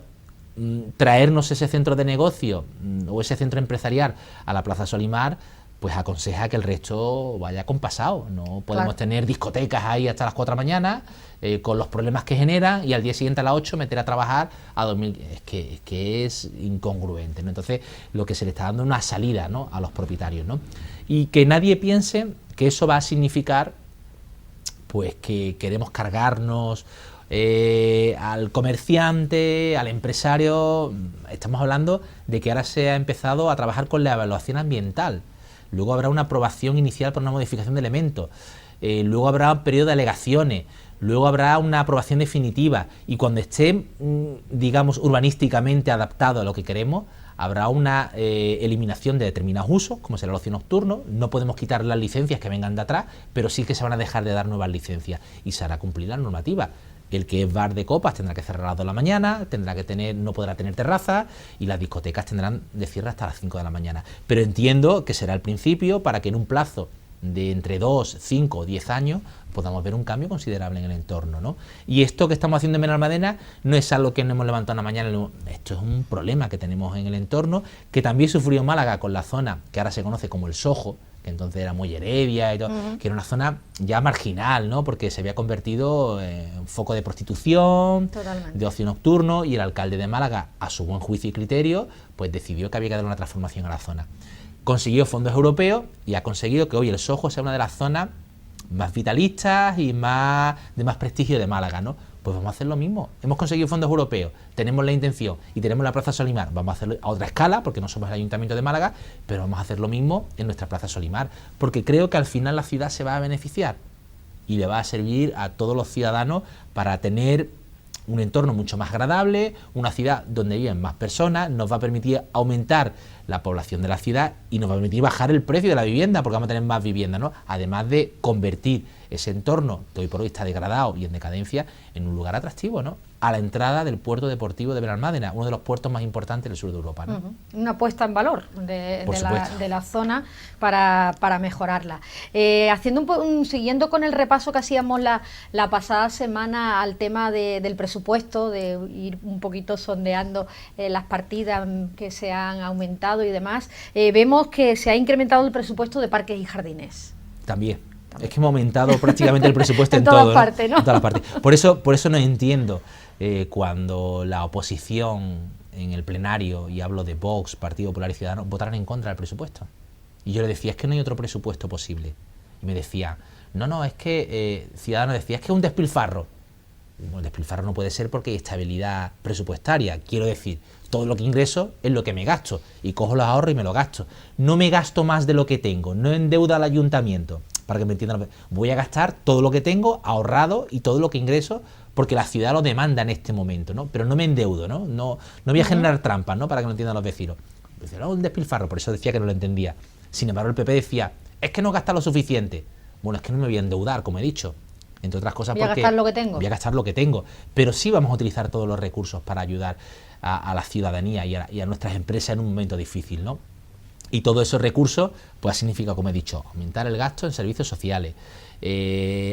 traernos ese centro de negocio o ese centro empresarial a la Plaza Solimar, pues aconseja que el resto vaya compasado. No podemos tener discotecas ahí hasta las 4 de la mañana, con los problemas que generan, y al día siguiente a las 8 meter a trabajar a 2000. Es que es incongruente, ¿no? Entonces, lo que se le está dando es una salida, ¿no?, a los propietarios, ¿no? Y que nadie piense que eso va a significar pues que queremos cargarnos al comerciante, al empresario. Estamos hablando de que ahora se ha empezado a trabajar con la evaluación ambiental. Luego habrá una aprobación inicial por una modificación de elementos, luego habrá un periodo de alegaciones, luego habrá una aprobación definitiva, y cuando esté, digamos, urbanísticamente adaptado a lo que queremos, habrá una eliminación de determinados usos, como será el ocio nocturno. No podemos quitar las licencias que vengan de atrás, pero sí que se van a dejar de dar nuevas licencias y se hará cumplir la normativa. El que es bar de copas tendrá que cerrar a las 2 de la mañana, no podrá tener terraza, y las discotecas tendrán de cierre hasta las 5 de la mañana. Pero entiendo que será el principio para que en un plazo de entre 2, 5 o 10 años podamos ver un cambio considerable en el entorno, ¿no? Y esto que estamos haciendo en Benalmádena no es algo que nos hemos levantado una mañana, esto es un problema que tenemos en el entorno, que también sufrió Málaga con la zona que ahora se conoce como el Soho, que entonces era muy Heredia y todo, que era una zona ya marginal, ¿no?, porque se había convertido en un foco de prostitución, de ocio nocturno, y el alcalde de Málaga, a su buen juicio y criterio, pues decidió que había que dar una transformación a la zona. Consiguió fondos europeos y ha conseguido que hoy el Soho sea una de las zonas más vitalistas y de más prestigio de Málaga, ¿no? Pues vamos a hacer lo mismo. Hemos conseguido fondos europeos, tenemos la intención y tenemos la Plaza Solimar. Vamos a hacerlo a otra escala, porque no somos el Ayuntamiento de Málaga, pero vamos a hacer lo mismo en nuestra Plaza Solimar, porque creo que al final la ciudad se va a beneficiar y le va a servir a todos los ciudadanos para tener un entorno mucho más agradable, una ciudad donde viven más personas, nos va a permitir aumentar la población de la ciudad y nos va a permitir bajar el precio de la vivienda, porque vamos a tener más vivienda, ¿no? Además de convertir ese entorno, que hoy por hoy está degradado y en decadencia, en un lugar atractivo, ¿no?, a la entrada del puerto deportivo de Benalmádena, uno de los puertos más importantes del sur de Europa, ¿no? Una puesta en valor de la zona para mejorarla. Siguiendo con el repaso que hacíamos la pasada semana al tema del presupuesto, de ir un poquito sondeando las partidas que se han aumentado y demás, vemos que se ha incrementado el presupuesto de parques y jardines. También. Es que hemos aumentado prácticamente el presupuesto en todas todo, partes, ¿no? En todas las partes. Por eso no entiendo cuando la oposición en el plenario, y hablo de Vox, Partido Popular y Ciudadanos, votaron en contra del presupuesto. Y yo le decía, es que no hay otro presupuesto posible. Y me decía, no, es que Ciudadanos decía, es que es un despilfarro. Bueno, el despilfarro no puede ser porque hay estabilidad presupuestaria. Quiero decir, todo lo que ingreso es lo que me gasto, y cojo los ahorros y me lo gasto. No me gasto más de lo que tengo, no endeudo al ayuntamiento. Para que me entiendan, voy a gastar todo lo que tengo ahorrado y todo lo que ingreso, porque la ciudad lo demanda en este momento, ¿no? Pero no me endeudo, no voy a generar trampas, ¿no?, para que lo entiendan los vecinos. Decía, no, un despilfarro, por eso decía que no lo entendía. Sin embargo, el PP decía, es que no gasta lo suficiente. Bueno, es que no me voy a endeudar, como he dicho. Entre otras cosas, voy a gastar lo que tengo. Voy a gastar lo que tengo. Pero sí vamos a utilizar todos los recursos para ayudar a la ciudadanía y a nuestras empresas en un momento difícil, ¿no? Y todos esos recursos, pues significa, como he dicho, aumentar el gasto en servicios sociales,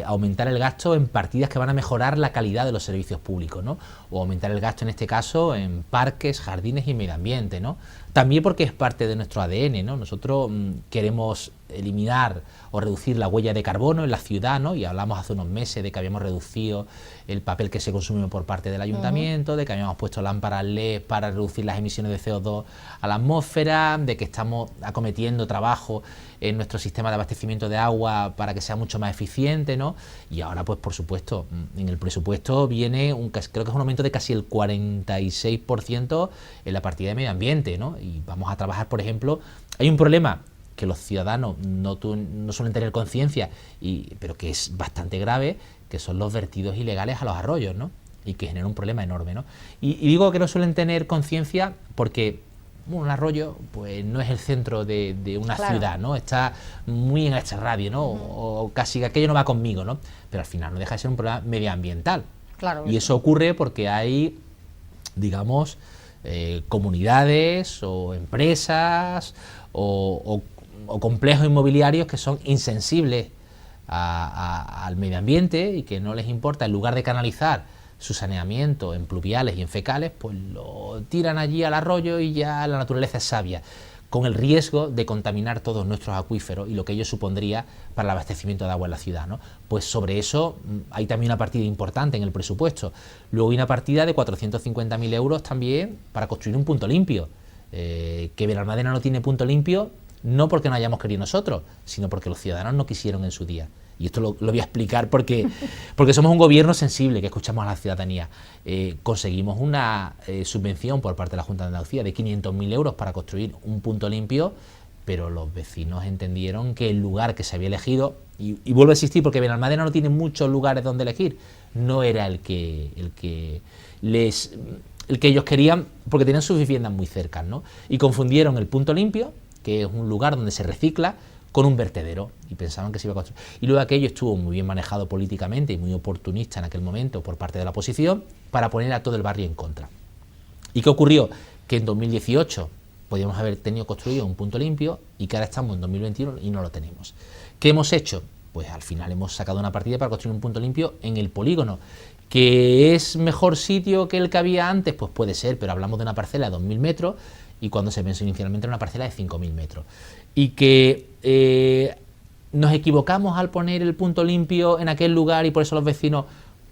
aumentar el gasto en partidas que van a mejorar la calidad de los servicios públicos, ¿no? O aumentar el gasto, en este caso, en parques, jardines y medio ambiente, ¿no? También porque es parte de nuestro ADN, ¿no? Nosotros queremos eliminar o reducir la huella de carbono en la ciudad, ¿no? Y hablamos hace unos meses de que habíamos reducido el papel que se consume por parte del ayuntamiento, de que habíamos puesto lámparas LED para reducir las emisiones de CO2 a la atmósfera, de que estamos acometiendo trabajo en nuestro sistema de abastecimiento de agua para que sea mucho más eficiente, ¿no? Y ahora, pues por supuesto, en el presupuesto viene creo que es un aumento de casi el 46% en la partida de medio ambiente, ¿no? Y vamos a trabajar, por ejemplo, hay un problema que los ciudadanos no suelen tener conciencia, pero que es bastante grave, que son los vertidos ilegales a los arroyos, ¿no? Y que genera un problema enorme, ¿no? Y digo que no suelen tener conciencia porque un arroyo pues no es el centro de una ciudad, ¿no? Está muy en este radio, ¿no? O casi que aquello no va conmigo, ¿no? Pero al final no deja de ser un problema medioambiental. Claro. Y eso ocurre porque hay digamos, comunidades o empresas o complejos inmobiliarios que son insensibles al medio ambiente y que no les importa, en lugar de canalizar su saneamiento en pluviales y en fecales, pues lo tiran allí al arroyo y ya la naturaleza es sabia, con el riesgo de contaminar todos nuestros acuíferos y lo que ello supondría para el abastecimiento de agua en la ciudad, ¿no? Pues sobre eso hay también una partida importante en el presupuesto. Luego hay una partida de 450.000 euros también para construir un punto limpio. Que Benalmádena no tiene punto limpio no porque no hayamos querido nosotros, sino porque los ciudadanos no quisieron en su día. Y esto lo voy a explicar porque somos un gobierno sensible, que escuchamos a la ciudadanía. Conseguimos una subvención por parte de la Junta de Andalucía de 500.000 euros para construir un punto limpio, pero los vecinos entendieron que el lugar que se había elegido, y vuelvo a insistir porque Benalmádena no tiene muchos lugares donde elegir, no era el que ellos querían, porque tenían sus viviendas muy cercanas, ¿no? Y confundieron el punto limpio, que es un lugar donde se recicla, con un vertedero, y pensaban que se iba a construir. Y luego aquello estuvo muy bien manejado políticamente y muy oportunista en aquel momento por parte de la oposición para poner a todo el barrio en contra. ¿Y qué ocurrió? Que en 2018 podíamos haber tenido construido un punto limpio y que ahora estamos en 2021 y no lo tenemos. ¿Qué hemos hecho? Pues al final hemos sacado una partida para construir un punto limpio en el polígono. ¿Que es mejor sitio que el que había antes? Pues puede ser, pero hablamos de una parcela de 2.000 metros y cuando se pensó inicialmente era una parcela de 5.000 metros. Y que nos equivocamos al poner el punto limpio en aquel lugar y por eso los vecinos,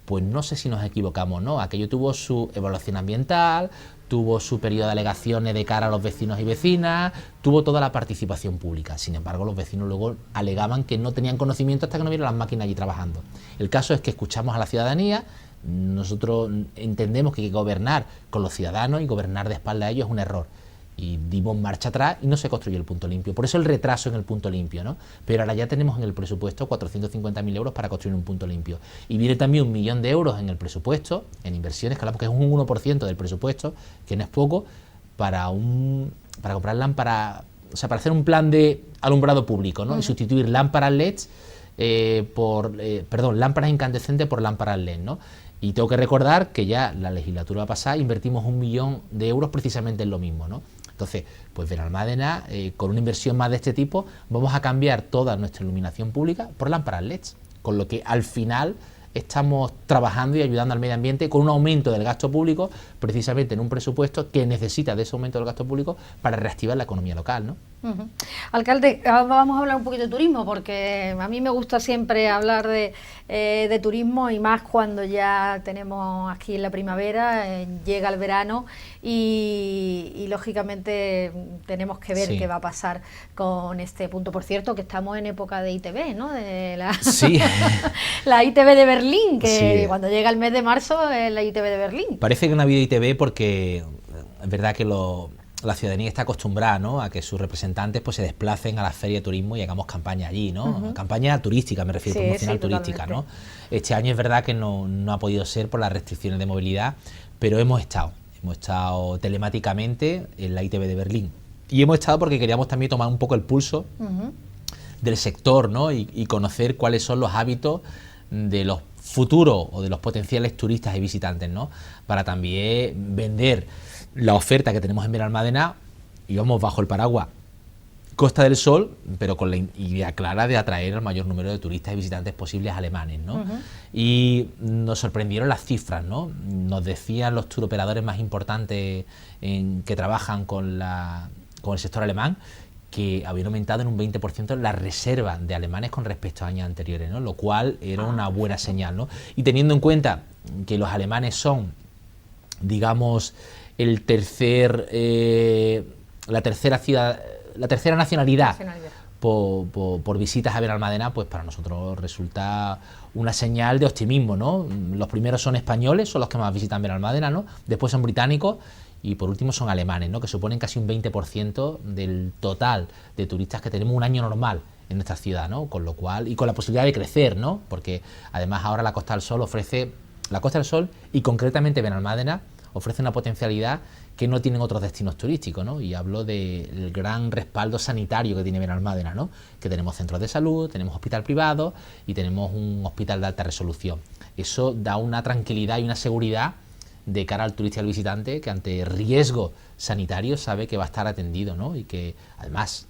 pues no sé si nos equivocamos, ¿no? Aquello tuvo su evaluación ambiental, tuvo su periodo de alegaciones de cara a los vecinos y vecinas, tuvo toda la participación pública. Sin embargo, los vecinos luego alegaban que no tenían conocimiento hasta que no vieron las máquinas allí trabajando. El caso es que escuchamos a la ciudadanía. Nosotros entendemos que hay que gobernar con los ciudadanos y gobernar de espalda a ellos es un error. Y dimos marcha atrás y no se construyó el punto limpio. Por eso el retraso en el punto limpio, ¿no? Pero ahora ya tenemos en el presupuesto 450.000 euros para construir un punto limpio. Y viene también 1 millón de euros en el presupuesto, en inversiones, que hablamos que es un 1% del presupuesto, que no es poco, para comprar lámparas, o sea, para hacer un plan de alumbrado público, ¿no? Y sustituir lámparas LEDs lámparas incandescentes por lámparas LED, ¿no? Y tengo que recordar que ya la legislatura pasada invertimos 1 millón de euros precisamente en lo mismo, ¿no? Entonces, pues Benalmádena, con una inversión más de este tipo, vamos a cambiar toda nuestra iluminación pública por lámparas LEDs, con lo que al final estamos trabajando y ayudando al medio ambiente con un aumento del gasto público, precisamente en un presupuesto que necesita de ese aumento del gasto público para reactivar la economía local, ¿no? Alcalde, vamos a hablar un poquito de turismo, porque a mí me gusta siempre hablar de turismo y más cuando ya tenemos aquí en la primavera, llega el verano y lógicamente tenemos que ver qué va a pasar con este punto. Por cierto, que estamos en época de ITV, ¿no? De la, la ITV de Berlín, que cuando llega el mes de marzo es la ITV de Berlín. Parece que no ha habido ITV porque es verdad que la ciudadanía está acostumbrada, ¿no?, a que sus representantes pues se desplacen a la feria de turismo y hagamos campaña allí, ¿no? Campaña turística, me refiero, promocional turística, ¿no? Este año es verdad que no ha podido ser por las restricciones de movilidad, pero hemos estado telemáticamente en la ITV de Berlín. Y hemos estado porque queríamos también tomar un poco el pulso del sector, ¿no? Y conocer cuáles son los hábitos de los futuros o de los potenciales turistas y visitantes, ¿no? Para también vender la oferta que tenemos en Benalmádena, íbamos bajo el paraguas Costa del Sol, pero con la idea clara de atraer el mayor número de turistas y visitantes posibles alemanes, ¿no? Y nos sorprendieron las cifras, ¿no? Nos decían los turoperadores más importantes que trabajan con el sector alemán que habían aumentado en un 20% las reservas de alemanes con respecto a años anteriores, ¿no? Lo cual era una buena señal, ¿no? Y teniendo en cuenta que los alemanes son, digamos, la tercera nacionalidad por visitas a Benalmádena, pues para nosotros resulta una señal de optimismo, ¿no? Los primeros son españoles, son los que más visitan Benalmádena, ¿no? Después son británicos y por último son alemanes, ¿no?, que suponen casi un 20% del total de turistas que tenemos un año normal en nuestra ciudad, ¿no? Con lo cual, y con la posibilidad de crecer, ¿no? Porque además ahora la Costa del Sol y concretamente Benalmádena ofrece una potencialidad que no tienen otros destinos turísticos, ¿no? Y hablo del gran respaldo sanitario que tiene Benalmádena, ¿no? Que tenemos centros de salud, tenemos hospital privado y tenemos un hospital de alta resolución. Eso da una tranquilidad y una seguridad de cara al turista y al visitante, que ante riesgo sanitario sabe que va a estar atendido, ¿no? Y que además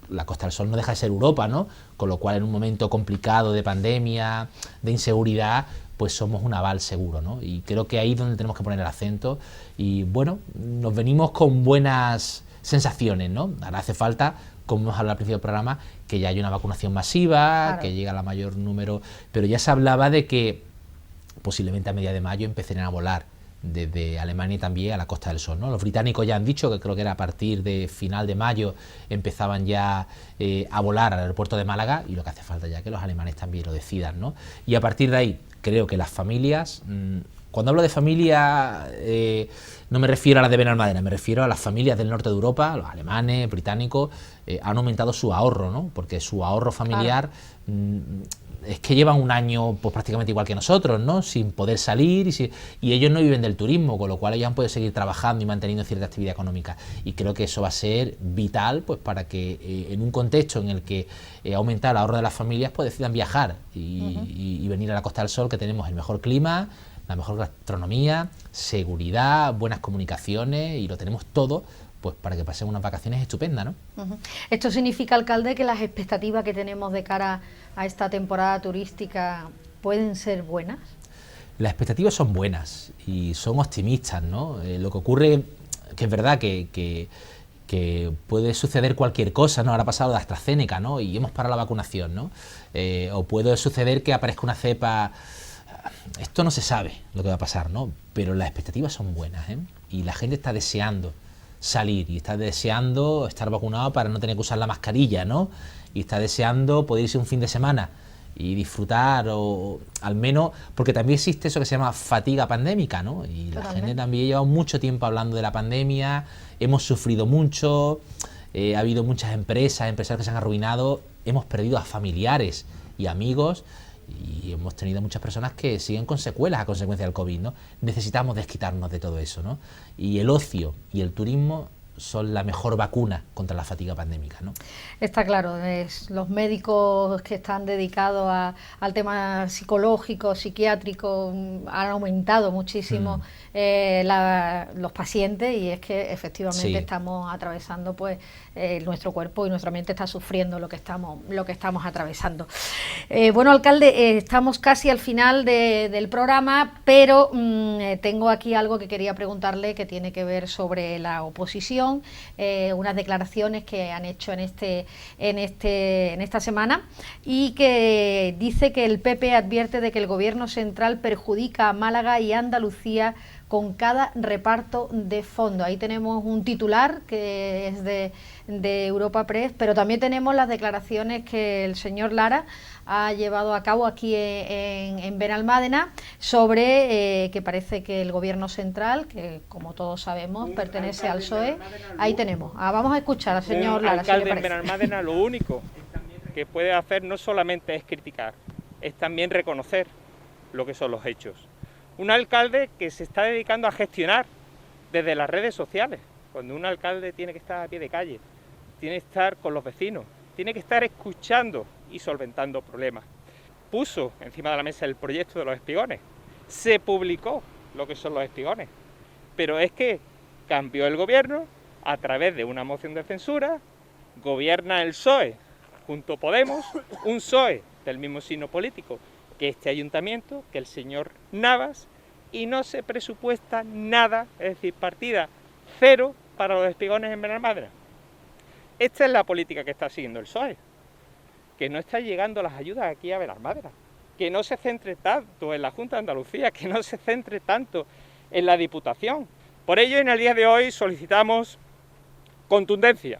la Costa del Sol no deja de ser Europa, ¿no? Con lo cual en un momento complicado de pandemia, de inseguridad, pues somos un aval seguro, ¿no? Y creo que ahí es donde tenemos que poner el acento y bueno, nos venimos con buenas sensaciones, ¿no? Ahora hace falta, como hemos hablado al principio del programa, que ya haya una vacunación masiva, claro, que llegue a mayor número, pero ya se hablaba de que posiblemente a mediados de mayo empezarían a volar desde Alemania también a la Costa del Sol, ¿no? Los británicos ya han dicho que creo que era a partir de final de mayo empezaban ya a volar al aeropuerto de Málaga y lo que hace falta ya que los alemanes también lo decidan, ¿no? Y a partir de ahí creo que las familias, cuando hablo de familia no me refiero a las de Benalmádena, me refiero a las familias del norte de Europa, los alemanes, británicos, han aumentado su ahorro, ¿no? Porque su ahorro familiar, claro, es que llevan un año pues prácticamente igual que nosotros, ¿no? Sin poder salir y ellos no viven del turismo, con lo cual ellos han podido seguir trabajando y manteniendo cierta actividad económica. Y creo que eso va a ser vital pues para que en un contexto en el que ha aumentado el ahorro de las familias, pues decidan viajar y venir a la Costa del Sol, que tenemos el mejor clima, la mejor gastronomía, seguridad, buenas comunicaciones y lo tenemos todo pues para que pasemos unas vacaciones estupendas, ¿no? ¿Esto significa, alcalde, que las expectativas que tenemos de cara a esta temporada turística pueden ser buenas? Las expectativas son buenas y son optimistas, ¿no? Lo que ocurre, que es verdad que puede suceder cualquier cosa, ¿no? Ahora ha pasado de AstraZeneca, ¿no? Y hemos parado la vacunación, ¿no? O puede suceder que aparezca una cepa. Esto no se sabe lo que va a pasar, ¿no? Pero las expectativas son buenas, ¿eh? Y la gente está deseando salir y está deseando estar vacunado para no tener que usar la mascarilla, ¿no? Y está deseando poder irse un fin de semana y disfrutar, o al menos, porque también existe eso que se llama fatiga pandémica, ¿no? Y la gente también lleva mucho tiempo hablando de la pandemia, hemos sufrido mucho, ha habido muchas empresarios que se han arruinado, hemos perdido a familiares y amigos y hemos tenido muchas personas que siguen con secuelas a consecuencia del COVID, ¿no? Necesitamos desquitarnos de todo eso, ¿no? Y el ocio y el turismo son la mejor vacuna contra la fatiga pandémica, ¿no? Está claro, los médicos que están dedicados al tema psicológico, psiquiátrico, han aumentado muchísimo los pacientes y es que efectivamente estamos atravesando, pues nuestro cuerpo y nuestra mente está sufriendo lo que estamos atravesando. Bueno, alcalde, estamos casi al final del programa, pero tengo aquí algo que quería preguntarle que tiene que ver sobre la oposición. Unas declaraciones que han hecho en esta semana y que dice que el PP advierte de que el gobierno central perjudica a Málaga y Andalucía con cada reparto de fondos. Ahí tenemos un titular que es de Europa Press, pero también tenemos las declaraciones que el señor Lara ha llevado a cabo aquí en Benalmádena sobre que parece que el gobierno central, que como todos sabemos pertenece al PSOE, ahí tenemos. Vamos a escuchar al señor Lara. El alcalde en Benalmádena lo único que puede hacer no solamente es criticar, es también reconocer lo que son los hechos. Un alcalde que se está dedicando a gestionar desde las redes sociales, cuando un alcalde tiene que estar a pie de calle, tiene que estar con los vecinos, tiene que estar escuchando y solventando problemas. Puso encima de la mesa el proyecto de los espigones, se publicó lo que son los espigones, pero es que cambió el gobierno a través de una moción de censura, gobierna el PSOE junto a Podemos, un PSOE del mismo signo político que este ayuntamiento, que el señor Navas, y no se presupuesta nada, es decir, partida cero para los espigones en Benalmádena. Esta es la política que está siguiendo el PSOE, que no está llegando las ayudas aquí a Benalmádena, que no se centre tanto en la Junta de Andalucía, que no se centre tanto en la Diputación. Por ello, en el día de hoy solicitamos contundencia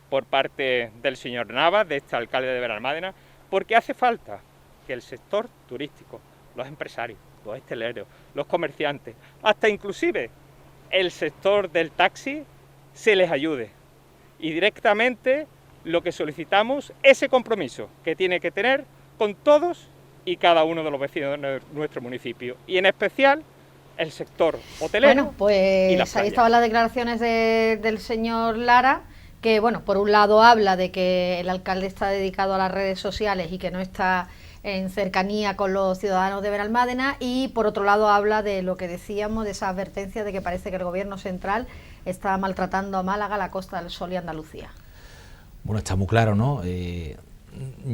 por parte del señor Navas, de este alcalde de Benalmádena, porque hace falta que el sector turístico, los empresarios, los hosteleros, los comerciantes, hasta inclusive el sector del taxi, se les ayude. Y directamente lo que solicitamos, ese compromiso que tiene que tener con todos y cada uno de los vecinos de nuestro municipio, y en especial el sector hotelero. Bueno, pues ahí estaban las declaraciones del señor Lara, que bueno, por un lado habla de que el alcalde está dedicado a las redes sociales y que no está en cercanía con los ciudadanos de Benalmádena, y por otro lado habla de lo que decíamos, de esa advertencia de que parece que el gobierno central está maltratando a Málaga, la Costa del Sol y Andalucía. Bueno, está muy claro, ¿no?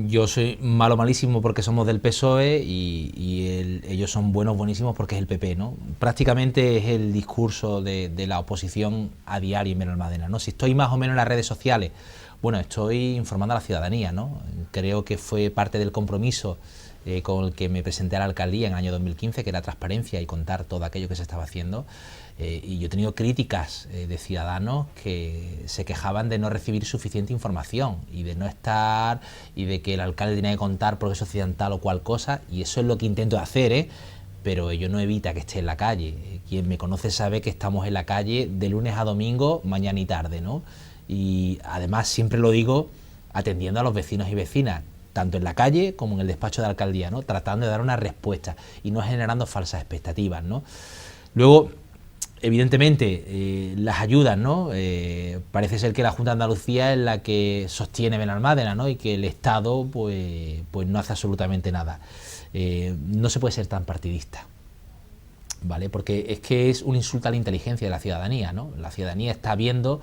Yo soy malísimo porque somos del PSOE y ellos son buenísimos porque es el PP, ¿no? Prácticamente es el discurso de la oposición a diario en Benalmádena, ¿no? Si estoy más o menos en las redes sociales, bueno, estoy informando a la ciudadanía, ¿no? Creo que fue parte del compromiso con el que me presenté a la alcaldía en el año 2015, que era transparencia y contar todo aquello que se estaba haciendo. Y yo he tenido críticas de ciudadanos que se quejaban de no recibir suficiente información y de no estar, y de que el alcalde tenía que contar progreso occidental o cual cosa, y eso es lo que intento hacer, pero ello no evita que esté en la calle. Quien me conoce sabe que estamos en la calle de lunes a domingo, mañana y tarde, ¿no? Y además siempre lo digo atendiendo a los vecinos y vecinas, tanto en la calle como en el despacho de la alcaldía, ¿no? Tratando de dar una respuesta y no generando falsas expectativas, ¿no? Luego, evidentemente, las ayudas, ¿no? Parece ser que la Junta de Andalucía es la que sostiene Benalmádena, ¿no? Y que el Estado pues no hace absolutamente nada. No se puede ser tan partidista, ¿vale? Porque es que es un insulto a la inteligencia de la ciudadanía, ¿no? La ciudadanía está viendo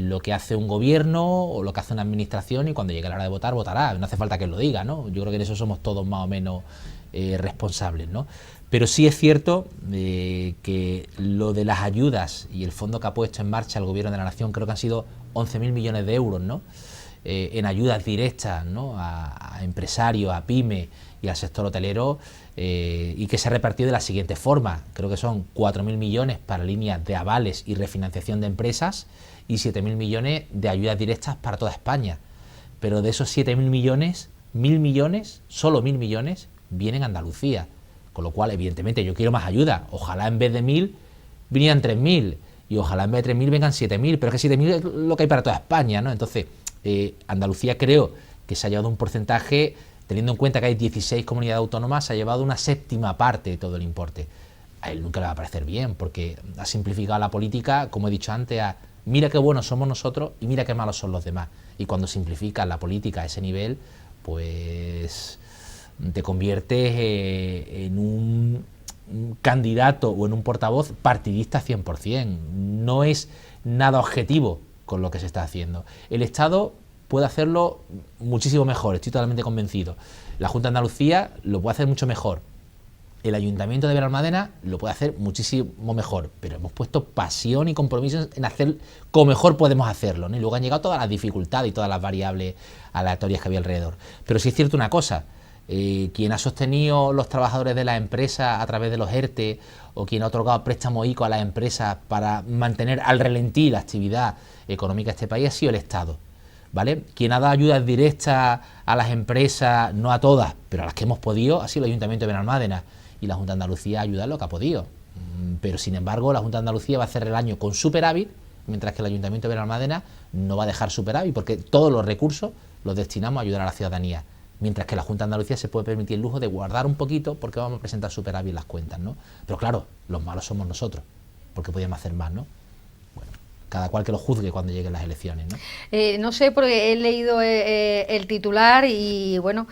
lo que hace un gobierno o lo que hace una administración, y cuando llegue la hora de votar, votará. No hace falta que lo diga, ¿no? Yo creo que en eso somos todos más o menos responsables, ¿no? Pero sí es cierto que lo de las ayudas y el fondo que ha puesto en marcha el Gobierno de la Nación, creo que han sido 11.000 millones de euros, ¿no? En ayudas directas, ¿no? a empresarios, a pymes y al sector hotelero, y que se ha repartido de la siguiente forma. Creo que son 4.000 millones para líneas de avales y refinanciación de empresas y 7.000 millones de ayudas directas para toda España. Pero de esos 7.000 millones, 1.000 millones, solo 1.000 millones, vienen a Andalucía. Con lo cual, evidentemente, yo quiero más ayuda. Ojalá en vez de 1.000 vinieran 3.000, y ojalá en vez de 3.000 vengan 7.000, pero es que 7.000 es lo que hay para toda España, ¿no? Entonces, Andalucía creo que se ha llevado un porcentaje, teniendo en cuenta que hay 16 comunidades autónomas, se ha llevado una séptima parte de todo el importe. A él nunca le va a parecer bien, porque ha simplificado la política, como he dicho antes, a mira qué buenos somos nosotros y mira qué malos son los demás. Y cuando simplificas la política a ese nivel, pues te conviertes en un candidato o en un portavoz partidista 100%. No es nada objetivo con lo que se está haciendo. El Estado puede hacerlo muchísimo mejor, estoy totalmente convencido. La Junta de Andalucía lo puede hacer mucho mejor. El Ayuntamiento de Benalmádena lo puede hacer muchísimo mejor, pero hemos puesto pasión y compromiso en hacer como mejor podemos hacerlo, ¿no? Y luego han llegado todas las dificultades y todas las variables aleatorias que había alrededor. Pero sí es cierto una cosa, quien ha sostenido los trabajadores de la empresa a través de los ERTE, o quien ha otorgado préstamos ICO a las empresas para mantener al relentí la actividad económica de este país, ha sido el Estado, ¿vale? Quien ha dado ayudas directas a las empresas, no a todas, pero a las que hemos podido, ha sido el Ayuntamiento de Benalmádena, y la Junta de Andalucía ayuda lo que ha podido. Pero sin embargo, la Junta de Andalucía va a hacer el año con superávit, mientras que el Ayuntamiento de Benalmádena no va a dejar superávit, porque todos los recursos los destinamos a ayudar a la ciudadanía, mientras que la Junta de Andalucía se puede permitir el lujo de guardar un poquito porque vamos a presentar superávit en las cuentas, ¿no? Pero claro, los malos somos nosotros, porque podíamos hacer más, ¿no? Bueno, cada cual que lo juzgue cuando lleguen las elecciones, ¿no? No sé, porque he leído el titular y bueno,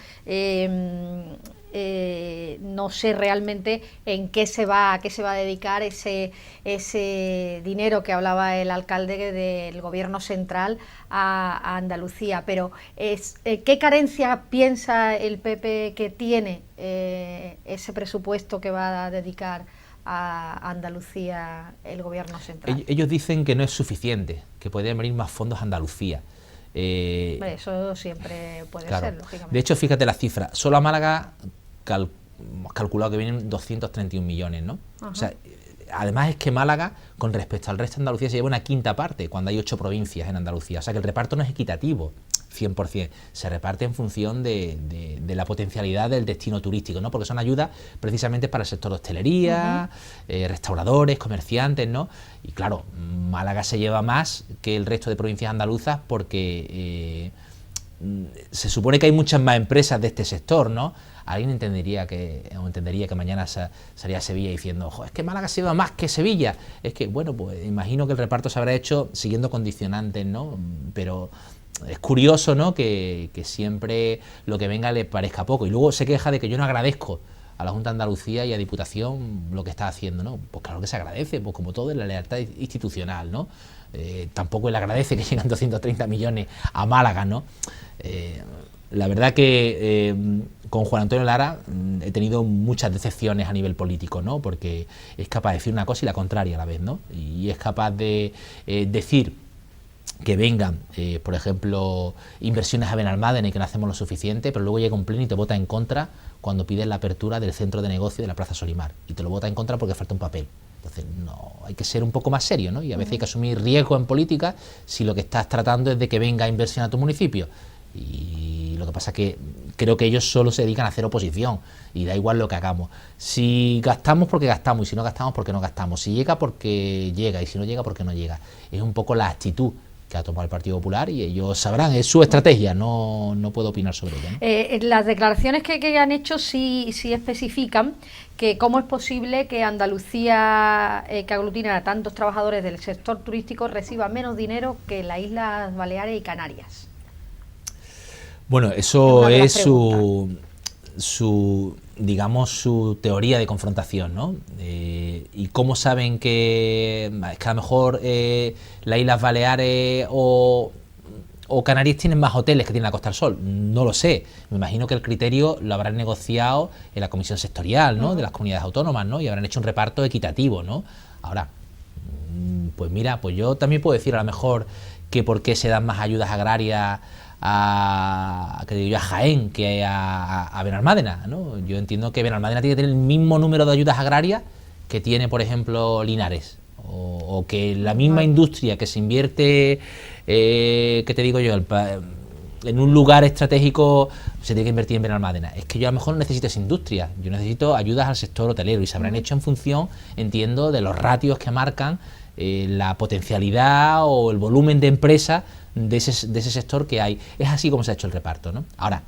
no sé realmente en qué se va a dedicar ese dinero que hablaba el alcalde del gobierno central a Andalucía, pero ¿qué carencia piensa el PP que tiene ese presupuesto que va a dedicar a Andalucía el gobierno central? Ellos dicen que no es suficiente, que podrían venir más fondos a Andalucía. Eso siempre puede ser, lógicamente. De hecho, fíjate la cifra, solo a Málaga hemos calculado que vienen 231 millones, ¿no? O sea, además es que Málaga, con respecto al resto de Andalucía, se lleva una quinta parte, cuando hay 8 provincias en Andalucía. O sea que el reparto no es equitativo, 100%. Se reparte en función de la potencialidad del destino turístico, ¿no? Porque son ayudas precisamente para el sector de hostelería, restauradores, comerciantes, ¿no? Y claro, Málaga se lleva más que el resto de provincias andaluzas porque se supone que hay muchas más empresas de este sector, ¿no? Alguien entendería que mañana salía a Sevilla diciendo, es que Málaga se lleva más que Sevilla. Es que, bueno, pues imagino que el reparto se habrá hecho siguiendo condicionantes, ¿no? Pero es curioso, ¿no?, que siempre lo que venga le parezca poco. Y luego se queja de que yo no agradezco a la Junta de Andalucía y a Diputación lo que está haciendo, ¿no? Pues claro que se agradece, pues como todo, en la lealtad institucional, ¿no? Tampoco él agradece que llegan 230 millones a Málaga, ¿no? La verdad que con Juan Antonio Lara he tenido muchas decepciones a nivel político, ¿no? Porque es capaz de decir una cosa y la contraria a la vez, ¿no? Y es capaz de decir que vengan, por ejemplo, inversiones a Benalmádena y que no hacemos lo suficiente, pero luego llega un pleno y te vota en contra cuando pides la apertura del centro de negocio de la Plaza Solimar, y te lo vota en contra porque falta un papel. Entonces, no, hay que ser un poco más serio, ¿no? Y a veces hay que asumir riesgos en política si lo que estás tratando es de que venga inversión a tu municipio. Y lo que pasa es que creo que ellos solo se dedican a hacer oposición y da igual lo que hagamos. Si gastamos, porque gastamos, y si no gastamos, porque no gastamos. Si llega, porque llega, y si no llega, porque no llega. Es un poco la actitud que ha tomado el Partido Popular y ellos sabrán, es su estrategia, no puedo opinar sobre ella, ¿no? Las declaraciones que han hecho sí especifican que cómo es posible que Andalucía, que aglutina a tantos trabajadores del sector turístico, reciba menos dinero que las Islas Baleares y Canarias. Bueno, eso es digamos, su teoría de confrontación, ¿no? Y cómo saben que es que a lo mejor las Islas Baleares o Canarias tienen más hoteles que tiene la Costa del Sol. No lo sé. Me imagino que el criterio lo habrán negociado en la comisión sectorial, ¿no?, de las comunidades autónomas, ¿no?, y habrán hecho un reparto equitativo, ¿no? Ahora, pues mira, pues yo también puedo decir a lo mejor que por qué se dan más ayudas agrarias a Jaén que a Benalmádena, ¿no? Yo entiendo que Benalmádena tiene que tener el mismo número de ayudas agrarias que tiene, por ejemplo, Linares, o que la misma industria que se invierte, ¿qué te digo yo?, en un lugar estratégico se tiene que invertir en Benalmádena. Es que yo a lo mejor no necesito esa industria, yo necesito ayudas al sector hotelero, y se habrán hecho en función, entiendo, de los ratios que marcan la potencialidad o el volumen de empresas de ese sector que hay. Es así como se ha hecho el reparto, ¿no? Ahora,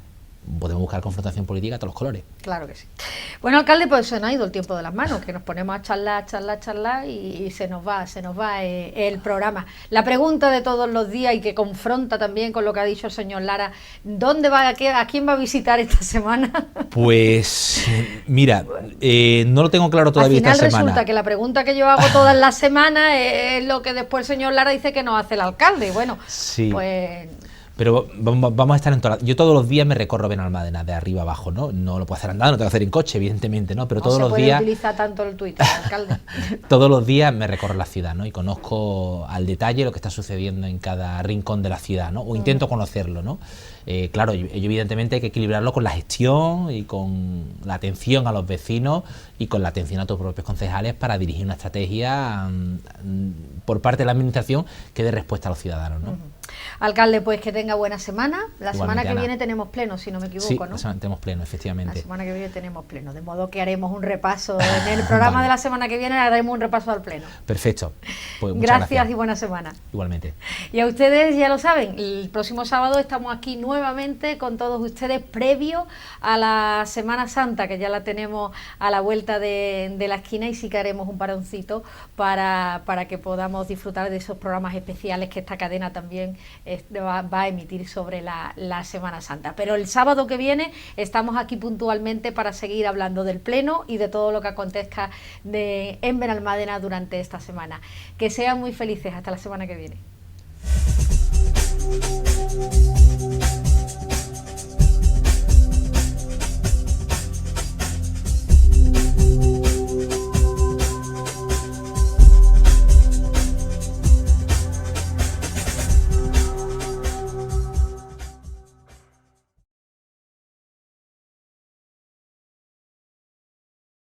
podemos buscar confrontación política a todos los colores. Claro que sí. Bueno, alcalde, pues se nos ha ido el tiempo de las manos, que nos ponemos a charlar y se nos va el programa. La pregunta de todos los días, y que confronta también con lo que ha dicho el señor Lara: ¿dónde va, a quién va a visitar esta semana? Pues mira, no lo tengo claro todavía esta semana. Al final resulta que la pregunta que yo hago todas las semanas es lo que después el señor Lara dice que nos hace el alcalde. Bueno, sí. Pues... Pero vamos a estar en todas. Yo todos los días me recorro Benalmádena de arriba abajo, ¿no? No lo puedo hacer andando, lo tengo que hacer en coche, evidentemente, ¿no? Pero todos los días... No se puede utilizar tanto el Twitter, alcalde. Todos los días me recorro la ciudad, ¿no? Y conozco al detalle lo que está sucediendo en cada rincón de la ciudad, ¿no? O intento conocerlo, ¿no? Claro, evidentemente hay que equilibrarlo con la gestión y con la atención a los vecinos y con la atención a tus propios concejales para dirigir una estrategia por parte de la administración que dé respuesta a los ciudadanos, ¿no? Alcalde, pues que tenga buena semana. La Igualmente, semana que Ana, viene tenemos pleno, si no me equivoco, sí, ¿no? la semana tenemos pleno, efectivamente. La semana que viene tenemos pleno, de modo que haremos un repaso. En el programa vale. De la semana que viene haremos un repaso al pleno. Perfecto. Pues gracias y buena semana. Igualmente. Y a ustedes ya lo saben, el próximo sábado estamos aquí nuevamente con todos ustedes, previo a la Semana Santa, que ya la tenemos a la vuelta de la esquina, y sí que haremos un paroncito para que podamos disfrutar de esos programas especiales que esta cadena también va a emitir sobre la Semana Santa. Pero el sábado que viene estamos aquí puntualmente para seguir hablando del pleno y de todo lo que acontezca en Benalmádena durante esta semana. Que sean muy felices, hasta la semana que viene.